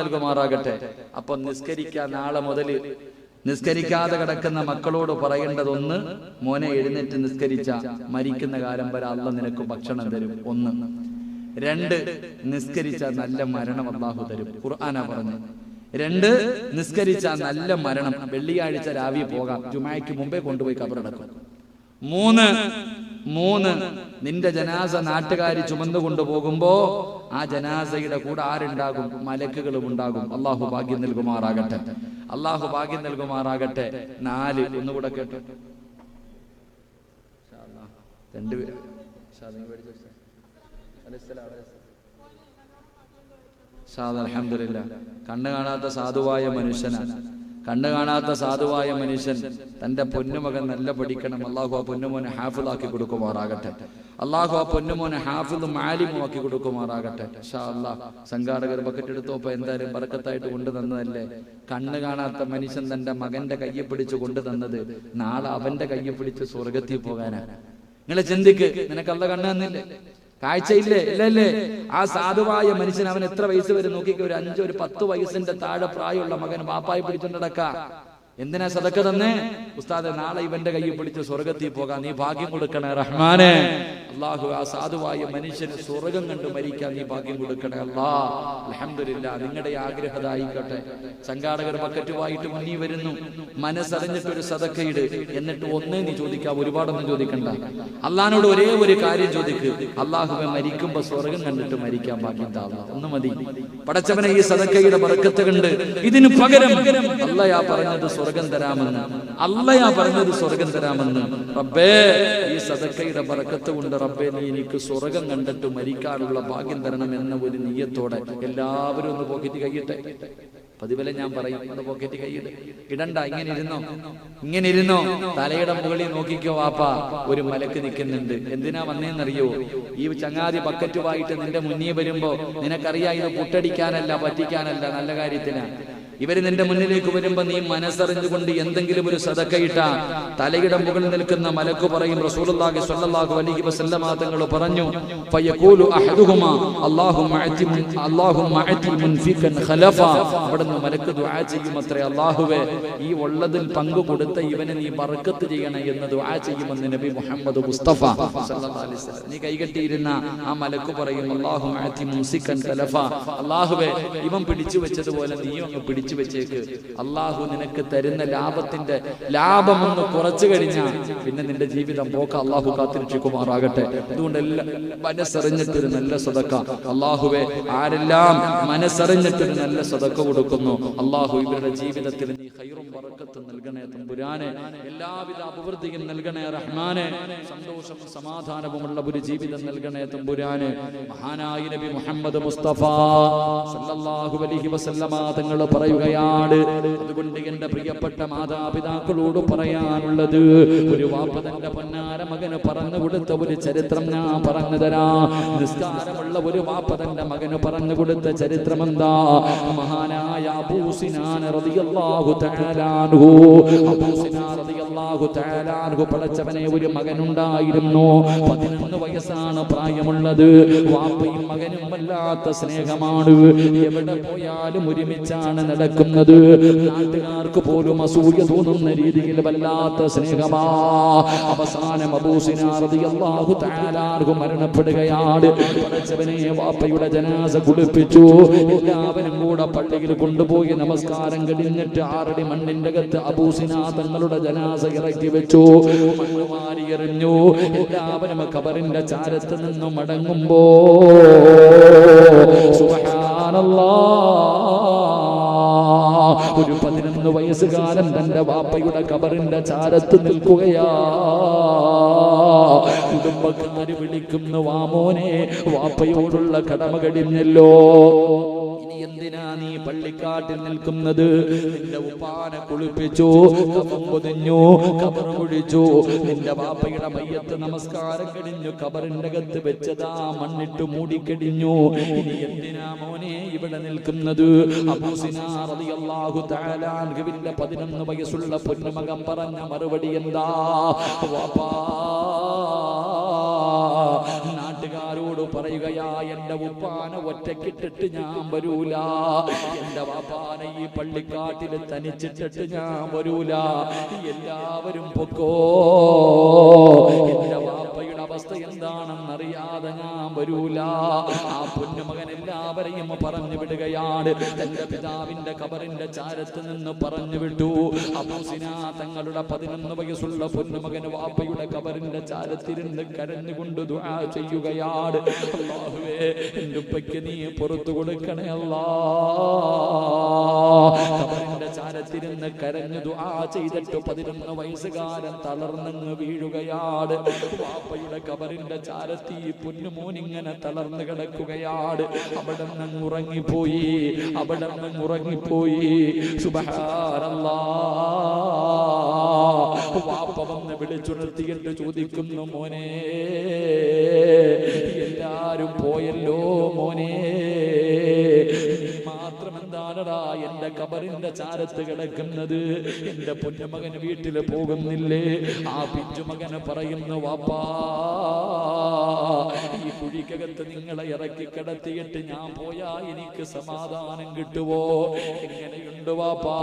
നൽകുമാറാകട്ടെ. അപ്പൊ നിസ്കരിക്കാൻ നാളെ മുതൽ നിസ്കരിക്കാതെ കിടക്കുന്ന മക്കളോട് പറയേണ്ടതൊന്ന്, മോനെ എഴുന്നേറ്റ് നിസ്കരിച്ച മരിക്കുന്ന കാലം വരെ അള്ളാഹ് നിനക്ക് ഭക്ഷണം തരും. 1. 2, നിസ്കരിച്ച നല്ല മരണം അള്ളാഹു തരും. ഖുർആനാ പറഞ്ഞു. 2, നിസ്കരിച്ച നല്ല മരണം. വെള്ളിയാഴ്ച രാവിലെ പോകാം, ജുമായ്ക്ക് മുമ്പേ കൊണ്ടുപോയി ഖബറടക്കും. 3, നിന്റെ ജനാസ നാട്ടുകാരി ചുമന്നു കൊണ്ടുപോകുമ്പോ ആ ജനാസയുടെ കൂടെ ആരുണ്ടാകും? മലക്കുകളും ഉണ്ടാകും. അള്ളാഹു ഭാഗ്യം നൽകുമാറാകട്ടെ, അള്ളാഹു ഭാഗ്യം നൽകുമാറാകട്ടെ. 4, ഒന്നുകൂടെ കേട്ടോ. അൽഹംദുലില്ലാ. കണ്ണ് കാണാത്ത സാധുവായ മനുഷ്യനാണ്. കണ്ണ് കാണാത്ത സാധുവായ മനുഷ്യൻ തന്റെ പൊന്നുമകൻ നല്ല പഠിക്കണം. അള്ളാഹു ആ പൊന്നുമോനെ ഹാഫിളാക്കി കൊടുക്കുമാറാകട്ടെ. അള്ളാഹു ആ പൊന്നുമോനെ ഹാഫിളും ആലിമും ആക്കി കൊടുക്കുമാറാകട്ടെ. ഇൻഷാ അല്ലാഹ്. സംഘാടകർ ബക്കറ്റ് എടുത്തോപ്പോ എന്തായാലും ബർക്കത്തായിട്ട് കൊണ്ടുതന്നതല്ലേ. കണ്ണ് കാണാത്ത മനുഷ്യൻ തന്റെ മകന്റെ കയ്യെ പിടിച്ച് കൊണ്ടുതന്നത് നാളെ അവന്റെ കയ്യെ പിടിച്ച് സ്വർഗത്തിൽ പോകാനാണ്. നിങ്ങളെ ചിന്തിക്ക്, നിനക്ക് അള്ള കണ്ണ് തന്നില്ലേ? കാഴ്ചയില്ലേ? ഇല്ലല്ലേ? ആ സാധുവായ മനുഷ്യൻ അവൻ എത്ര വയസ്സ് വരെ നോക്കിക്കോ, ഒരു 5, ഒരു 10 വയസ്സിന്റെ താഴെ പ്രായമുള്ള മകൻ ബാപ്പായി പിടിച്ചുകൊണ്ടടക്ക. എന്തിനാ സദക്ക തന്നെ? ഉസ്താദെ, നാളെ ഇവന്റെ കയ്യിൽ പിടിച്ച് സ്വർഗത്തിൽ പോകാൻ നീ ഭാഗ്യം കൊടുക്കണേ റഹ്മാനെ. അള്ളാഹു ആ സാധുവായ മനുഷ്യന് സ്വർഗം കണ്ട് മരിക്കാൻ നീ ഭാഗ്യം കൊടുക്കണേ അല്ലാഹ്. അൽഹംദുലില്ലാ. നിങ്ങളുടെ ആഗ്രഹതായിക്കട്ടെ. സംഘാടകർ ബക്കറ്റുമായിട്ട് മുന്നിൽ വരുന്നു. മനസ്സറിഞ്ഞിട്ടൊരു സദക്കയിട്. എന്നിട്ട് ഒന്നേ നീ ചോദിക്കാം, ഒരുപാടൊന്നും ചോദിക്കണ്ട. അള്ളാഹിനോട് ഒരേ ഒരു കാര്യം ചോദിക്ക്, അള്ളാഹുവെ മരിക്കുമ്പോ സ്വർഗം കണ്ടിട്ട് മരിക്കാൻ ഭാഗ്യം താ. ഒന്ന് മതി പടച്ചവനെ. ഈ സദക്കയുടെ ബർക്കത്ത് കണ്ട് ഇതിന് പകരം അള്ളയാ പറഞ്ഞത് സ്വർഗം തരാമെന്ന്, അള്ളയാ പറഞ്ഞത് സ്വർഗം തരാമെന്ന്. റബ്ബേ, ഈ സദക്കയുടെ ബർക്കത്ത് കൊണ്ട് റബ്ബേ നീ എനിക്ക് സ്വർഗം കണ്ടിട്ട് മരിക്കാനുള്ള ഭാഗ്യം തരണം എന്ന ഒരു നിയ്യത്തോടെ എല്ലാവരും ഒന്ന് പോക്കറ്റ് കൈയിട്ടെ. പതിവലെ ഞാൻ പറയും, ഒന്ന് പോക്കറ്റ് കൈയിട്. ഇടണ്ട, ഇങ്ങനെ ഇരുന്നോ. തലയുടെ മുകളിൽ നോക്കിക്കോ വാപ്പാ, ഒരു മലക്ക് നിൽക്കുന്നുണ്ട്. എന്തിനാ വന്നേന്നറിയോ? ഈ ചങ്ങാതി ബക്കറ്റുമായിട്ട് നിന്റെ മുന്നിൽ വരുമ്പോ നിനക്കറിയാം ഇത് പുട്ടടിക്കാനല്ല, പറ്റിക്കാനല്ല, നല്ല കാര്യത്തിനാണ്. ഇവര് നിന്റെ മുന്നിലേക്ക് വരുമ്പോ നീ മനസ്സറിഞ്ഞുകൊണ്ട് എന്തെങ്കിലും ഒരു സദക്കയിട്ട തലയുടെ മുകളിൽ നിൽക്കുന്ന മലക്ക് പറയും, റസൂലുള്ളാഹി സ്വല്ലല്ലാഹു അലൈഹി വസല്ലമ തങ്ങൾ പറഞ്ഞു, ഫയഖൂലു അഹദുഹുമാ അല്ലാഹുമ്മ അതി മുൻഫികൻ ഖലഫ. അവിടുന്ന് മലക്ക് ദുആ ചെയ്യുമത്രേ, അല്ലാഹുവേ ഈ ഉള്ളതിൽ പങ്കു കൊടുത്ത ഇവനെ നീ ബർക്കത്ത് ചെയ്യണേ എന്ന് ദുആ ചെയ്യുമെന്ന് നബി മുഹമ്മദ് മുസ്തഫ സല്ലല്ലാഹു അലൈഹി വസല്ലം. നീ കൈകെട്ടിയിരുന്ന ആ മലക്ക് പറയും, അല്ലാഹുമ്മ അതി മുൻസികൻ ഖലഫ. അല്ലാഹുവേ ഇവൻ പിടിച്ചു വെച്ചതുപോലെ നീയും അങ്ങ് പിടിച്ചു വെച്ചേക്ക്. അള്ളാഹു നിനക്ക് തരുന്ന ലാഭമൊന്ന് കുറച്ചു കഴിഞ്ഞാൽ പിന്നെ നിന്റെ ജീവിതം പോക്ക അള്ളാഹു കാത്തിരക്ഷിക്കുമാറാകട്ടെ. അതുകൊണ്ട് എല്ലാം മനസ്സറിഞ്ഞിട്ടൊരു നല്ല സദക്ക. അള്ളാഹുവെ, ആരെല്ലാം മനസ്സറിഞ്ഞിട്ടൊരു നല്ല സദക്ക കൊടുക്കുന്നു, അള്ളാഹു ഇവരുടെ ജീവിതത്തിൽ നീ ഖൈറും ബറക്കത്തും നൽകണേ തമ്പുരാനെ. എല്ലാവിധ അഭിവൃദ്ധിയും നൽകണേ റഹ്മാനെ. സന്തോഷവും സമാധാനവുമുള്ള ഒരു ജീവിതം നൽകണേ തമ്പുരാനെ. മഹാനായ നബി മുഹമ്മദ് മുസ്തഫ സല്ലല്ലാഹു അലൈഹി വസല്ലമ തങ്ങൾ പറയുകയാണ്, അതുകൊണ്ട് എന്റെ പ്രിയപ്പെട്ട മാതാപിതാക്കളോട് പറയാനുള്ളത്, ഒരു വാപ്പ തന്റെ പൊന്നാര മകന് പറഞ്ഞു കൊടുത്ത ഒരു ചരിത്രം ഞാൻ പറഞ്ഞു തരാം. നിസ്കാരമുള്ള ഒരു വാപ്പ തന്റെ മകന് പറഞ്ഞു കൊടുത്ത ചരിത്രം എന്താ? മഹാനായ അബൂ സിനാൻ റളിയല്ലാഹു തആല അൻഹു, അബൂ സിനാൻ റളിയല്ലാഹു തആല അൻഹു പടച്ചവനെ ഒരു മകനുണ്ടായിരുന്നു. 11 വയസ്സാണ് പ്രായമുള്ളത്. വാപ്പയും മകനും വല്ലാത്ത സ്നേഹമാണ്. എവിടെ പോയാലും ഒരുമിച്ചാണ് നടക്കുന്നത്. നാട്ടുകാർക്ക് പോലും അസൂയ തോന്നുന്ന രീതിയിൽ വല്ലാത്ത സ്നേഹമാ. അവസാനം അബൂ സിനാൻ റളിയല്ലാഹു തആല അൻഹു മരണപ്പെടുകയാണ്. പടച്ചവനെ, വാപ്പയുടെ ജനാസ കുളിപ്പിച്ചു. എല്ലാവരും കൂടെ പള്ളിയിൽ കൊണ്ടുപോയി നമസ്കാരം കഴിഞ്ഞിട്ട് 6 അടി മണ്ണിന്റെ അകത്ത് അബൂ സിനാൻ തങ്ങളുടെ ജനാസ ഇറക്കി വെച്ചു. മണ്ണ് വാരി എറിഞ്ഞു. എല്ലാവരും ഖബറിന്റെ ചാരത്ത് നിന്ന് മടങ്ങുമ്പോ സുബ്ഹാനല്ലാഹ്, ഒരു 11 വയസ്സുകാരൻ തന്റെ വാപ്പയുടെ ഖബറിന്റെ ചാരത്ത് നിൽക്കുകയാ. കുടുംബക്കാര് വിളിക്കുന്നു, വാമോനെ, വാപ്പയോടുള്ള കടമ കഴിഞ്ഞല്ലോ, ഇനി എന്തിനാ നീ പള്ളിക്കാട്ടിൽ നിൽക്കുന്നത്? നിന്റെ ഉപ്പാനെ കുളിപ്പിച്ചു, കഫൻ പൊതിഞ്ഞു, ഖബർ കുഴിച്ചു. നിന്റെ വാപ്പയുടെ മയ്യത്ത് നമസ്കാരം കഴിഞ്ഞു ഖബറിന്റെ അകത്ത് വെച്ചതാ മണ്ണിട്ട് മൂടിക്കഴിഞ്ഞു. ഇനി എന്തിനാ മോനെ ഇവിടെ നിൽക്കുന്നത്? അബൂ സിനാൻ റളിയല്ലാഹു തആല അൻഹുവിന്റെ 11 വയസ്സുള്ള പൊന്നുമകൻ പറഞ്ഞ മറുപടി എന്താ? വാപ്പാ, നാട്ടുകാരോട് തങ്ങളോട് പറയുകയാ, എന്റെ ഉപ്പാനെ ഒറ്റക്കിട്ടിട്ട് ഞാൻ വരൂല, എന്റെ വാപ്പാനെ ഈ പള്ളിക്കാട്ടിൽ തനിച്ചിട്ടിട്ട് ഞാൻ വരൂല, എല്ലാവരും പൊക്കോ, എന്റെ വാപ്പയുടെ അവസ്ഥ എന്താണെന്നറിയാതെ ഞാൻ വരൂല. ആ പൊന്നുമകൻ എല്ലാവരെയും പറഞ്ഞു വിടുകയാണ്. തന്റെ പിതാവിന്റെ ഖബറിന്റെ ചാരത്ത് നിന്ന് പറഞ്ഞു വിട്ടു. അബൂസിന തങ്ങളുടെ 11 വയസ്സുള്ള പൊന്നുമകൻ വാപ്പയുടെ ഖബറിന്റെ ചാരത്തിരുന്ന് കരഞ്ഞുകൊണ്ട് ദുആ ചെയ്യുകയാണ്. അല്ലാഹുവേ, എന്റെ ഉപ്പയ്ക്ക് നീ പുറത്തു കൊടുക്കണേ അല്ലാ. ഖബറിന്റെ ചാരത്തിരുന്ന് കരഞ്ഞു ദുആ ചെയ്തിട്ട് 11 വയസ്സുകാരൻ തളർന്നങ്ങ് വീഴുകയാണ്. വാപ്പയുടെ ഖബറിന്റെ ചാരത്തി പൊന്നുമോൻ ഇങ്ങനെ തളർന്നു കിടക്കുകയാണ്. അവിടെ നിന്ന് ഉറങ്ങിപ്പോയി, അവിടെ നിന്ന് ഉറങ്ങിപ്പോയി. സുബ്ഹാനല്ലാഹ്. വാപ്പ വന്ന് വിളിച്ചുണർത്തിയിട്ട് ചോദിക്കുന്നു, മോനെ എല്ലാരും പോയല്ലോ മോനെ, നീ മാത്രം എന്താണടാ എന്റെ ഖബറിന്റെ ചാരത്ത് കിടക്കുന്നത്? എന്റെ പൊന്നുമകൻ വീട്ടിൽ പോകുന്നില്ലേ? ആ പിഞ്ചുമകന് പറയുന്നു, വാപ്പാ ഈ കുഴിക്കകത്ത് നിങ്ങളെ ഇറക്കി കിടത്തിയിട്ട് ഞാൻ പോയാ എനിക്ക് സമാധാനം കിട്ടുവോ? എങ്ങനെയുണ്ട് വാപ്പാ?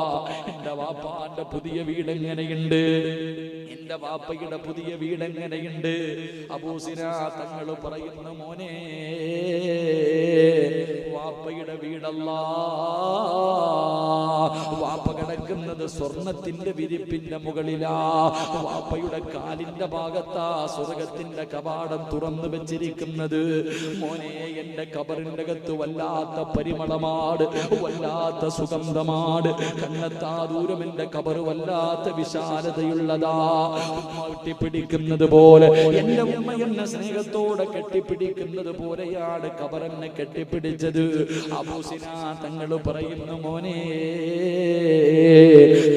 എന്റെ വാപ്പാന്റെ പുതിയ വീട് എങ്ങനെയുണ്ട്? എന്റെ വാപ്പയുടെ പുതിയ വീട് എങ്ങനെയുണ്ട്? അബൂസിന തങ്ങൾ പറയുന്നു, മോനെ വാപ്പയുടെ വീടല്ല, വാപ്പ കിടക്കുന്നത് സ്വർണത്തിന്റെ വിരിപ്പിന്റെ മുകളിലാ. വാപ്പയുടെ കാലിന്റെ ഭാഗത്താ സ്വർഗത്തിന്റെ കവാടം തുറന്നു വെച്ചിരിക്കുന്നത്. മോനെ, എന്റെ ഖബറിന്റെ അകത്ത് വല്ലാത്ത പരിമളമാണ്, വല്ലാത്ത സുഗന്ധമാണ്. കണ്ണെത്താ ദൂരം എന്റെ ഖബർ വല്ലാത്ത വിശാലതയുള്ളതാ. കെട്ടിപ്പിടിക്കുന്നത് പോലെ എന്റെ ഉമ്മ എന്നെ സ്നേഹത്തോടെ കെട്ടിപ്പിടിക്കുന്നത് പോലെയാണ് ഖബറെന്നെ കെട്ടിപ്പിടിച്ചത്. അബൂസിന തങ്ങൾ പറയുന്നു, മോനെ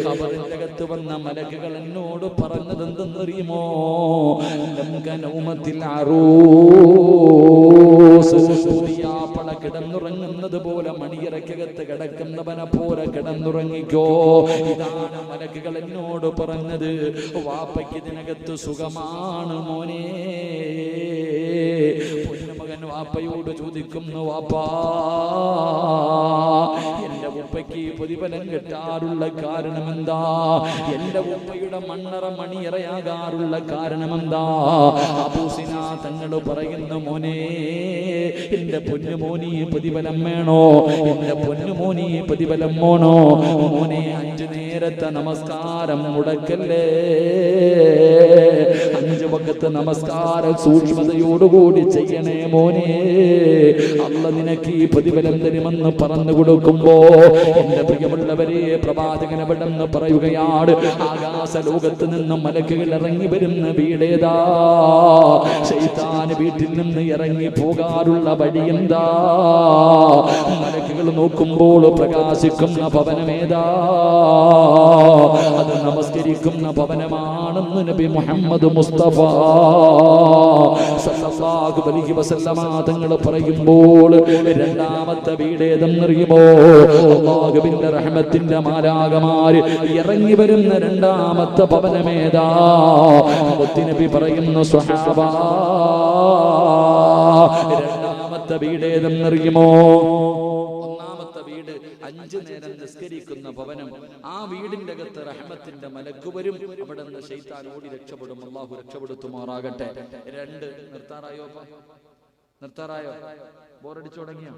ഖബറിന്റെ അകത്ത് വന്ന മലക്കുകൾ എന്നോട് പറഞ്ഞത് എന്തെന്നറിയുമോ? പുതിയാപ്പള കിടന്നുറങ്ങുന്നത് പോലെ മണിയറക്കകത്ത് കിടക്കുന്നവനെ പോലെ കിടന്നുറങ്ങിക്കോ. ഇതാണ് മലക്കുകൾ എന്നോട് പറഞ്ഞത്. വാപ്പയ്ക്ക് ഇതിനകത്ത് സുഖമാണ് മോനെ. പൊന്നുമകൻ വാപ്പയോട് ചോദിക്കുന്നു, വാപ്പാ എന്റെ ഉപ്പയ്ക്ക് പ്രതിഫലം കിട്ടാറുള്ള കാരണമെന്താ? എന്റെ ഉപ്പയുടെ മണ്ണറ മണിയറയാകാറുള്ള കാരണമെന്താ? അബൂസിന തങ്ങൾ പറയുന്നു, മോനെ എന്റെ പൊന്നുമോനി പ്രതിഫലം വേണോ? എന്റെ പൊന്നുമോനി പ്രതിഫലം വേണോ? മോനെ 5 നേരത്തെ നമസ്കാരം മുടക്കല്ലേ. 5 വഖത്ത് നമസ്കാരം സൂക്ഷ്മതയോടുകൂടി ചെയ്യണേ മോനെ. അല്ല നിനക്ക് ഈ പ്രതിഫലം തരുമെന്ന് പറഞ്ഞു കൊടുക്കുമ്പോ എന്റെ പ്രിയമുള്ളവരെ, പ്രവാചകൻ എവിടെന്ന് പറയുകയാണ്, ആകാശ ലോകത്ത് നിന്ന് മലക്കുകൾ ഇറങ്ങി വരുന്ന വീടേതാ? ശൈത്താൻ വീട്ടിൽ നിന്ന് ഇറങ്ങി പോകാറുള്ള വഴി എന്താ? മലക്കുകൾ നോക്കുമ്പോൾ പ്രകാശിക്കുന്ന ഭവനമേതാ? അത് നമസ്കരിക്കുന്ന ഭവനമാണെന്ന് നബി മുഹമ്മദ് മുസ്തഫ സല്ലല്ലാഹു അലൈഹി വസല്ലമ തങ്ങൾ പറയുമ്പോൾ രണ്ടാമത്തെ വീട് ഏതെന്നറിയുമോ? അല്ലാഹുവിന്റെ റഹ്മത്തിന്റെ മാലാഖമാര് ഇറങ്ങി വരുന്ന രണ്ടാമത്തെ ഭവനമേതാ? മുത്തുനബി പറയുന്നു, സ്വഹാബാ രണ്ടാമത്തെ വീട് ഏതെന്നറിയുമോ? 5 നേരം നിസ്കരിക്കുന്ന ഭവനം. ആ വീടിന്റെ അകത്ത് റഹ്മത്തിന്റെ മലക്ക് വരും. അവിടെ നിന്ന് ശൈത്താൻ ഓടി രക്ഷപ്പെടും. അല്ലാഹു രക്ഷപ്പെടുത്തുമാറാകട്ടെ. 2 നിർത്താറായോ? നിർത്താറായോ? ബോറടിച്ചു തുടങ്ങിയോ?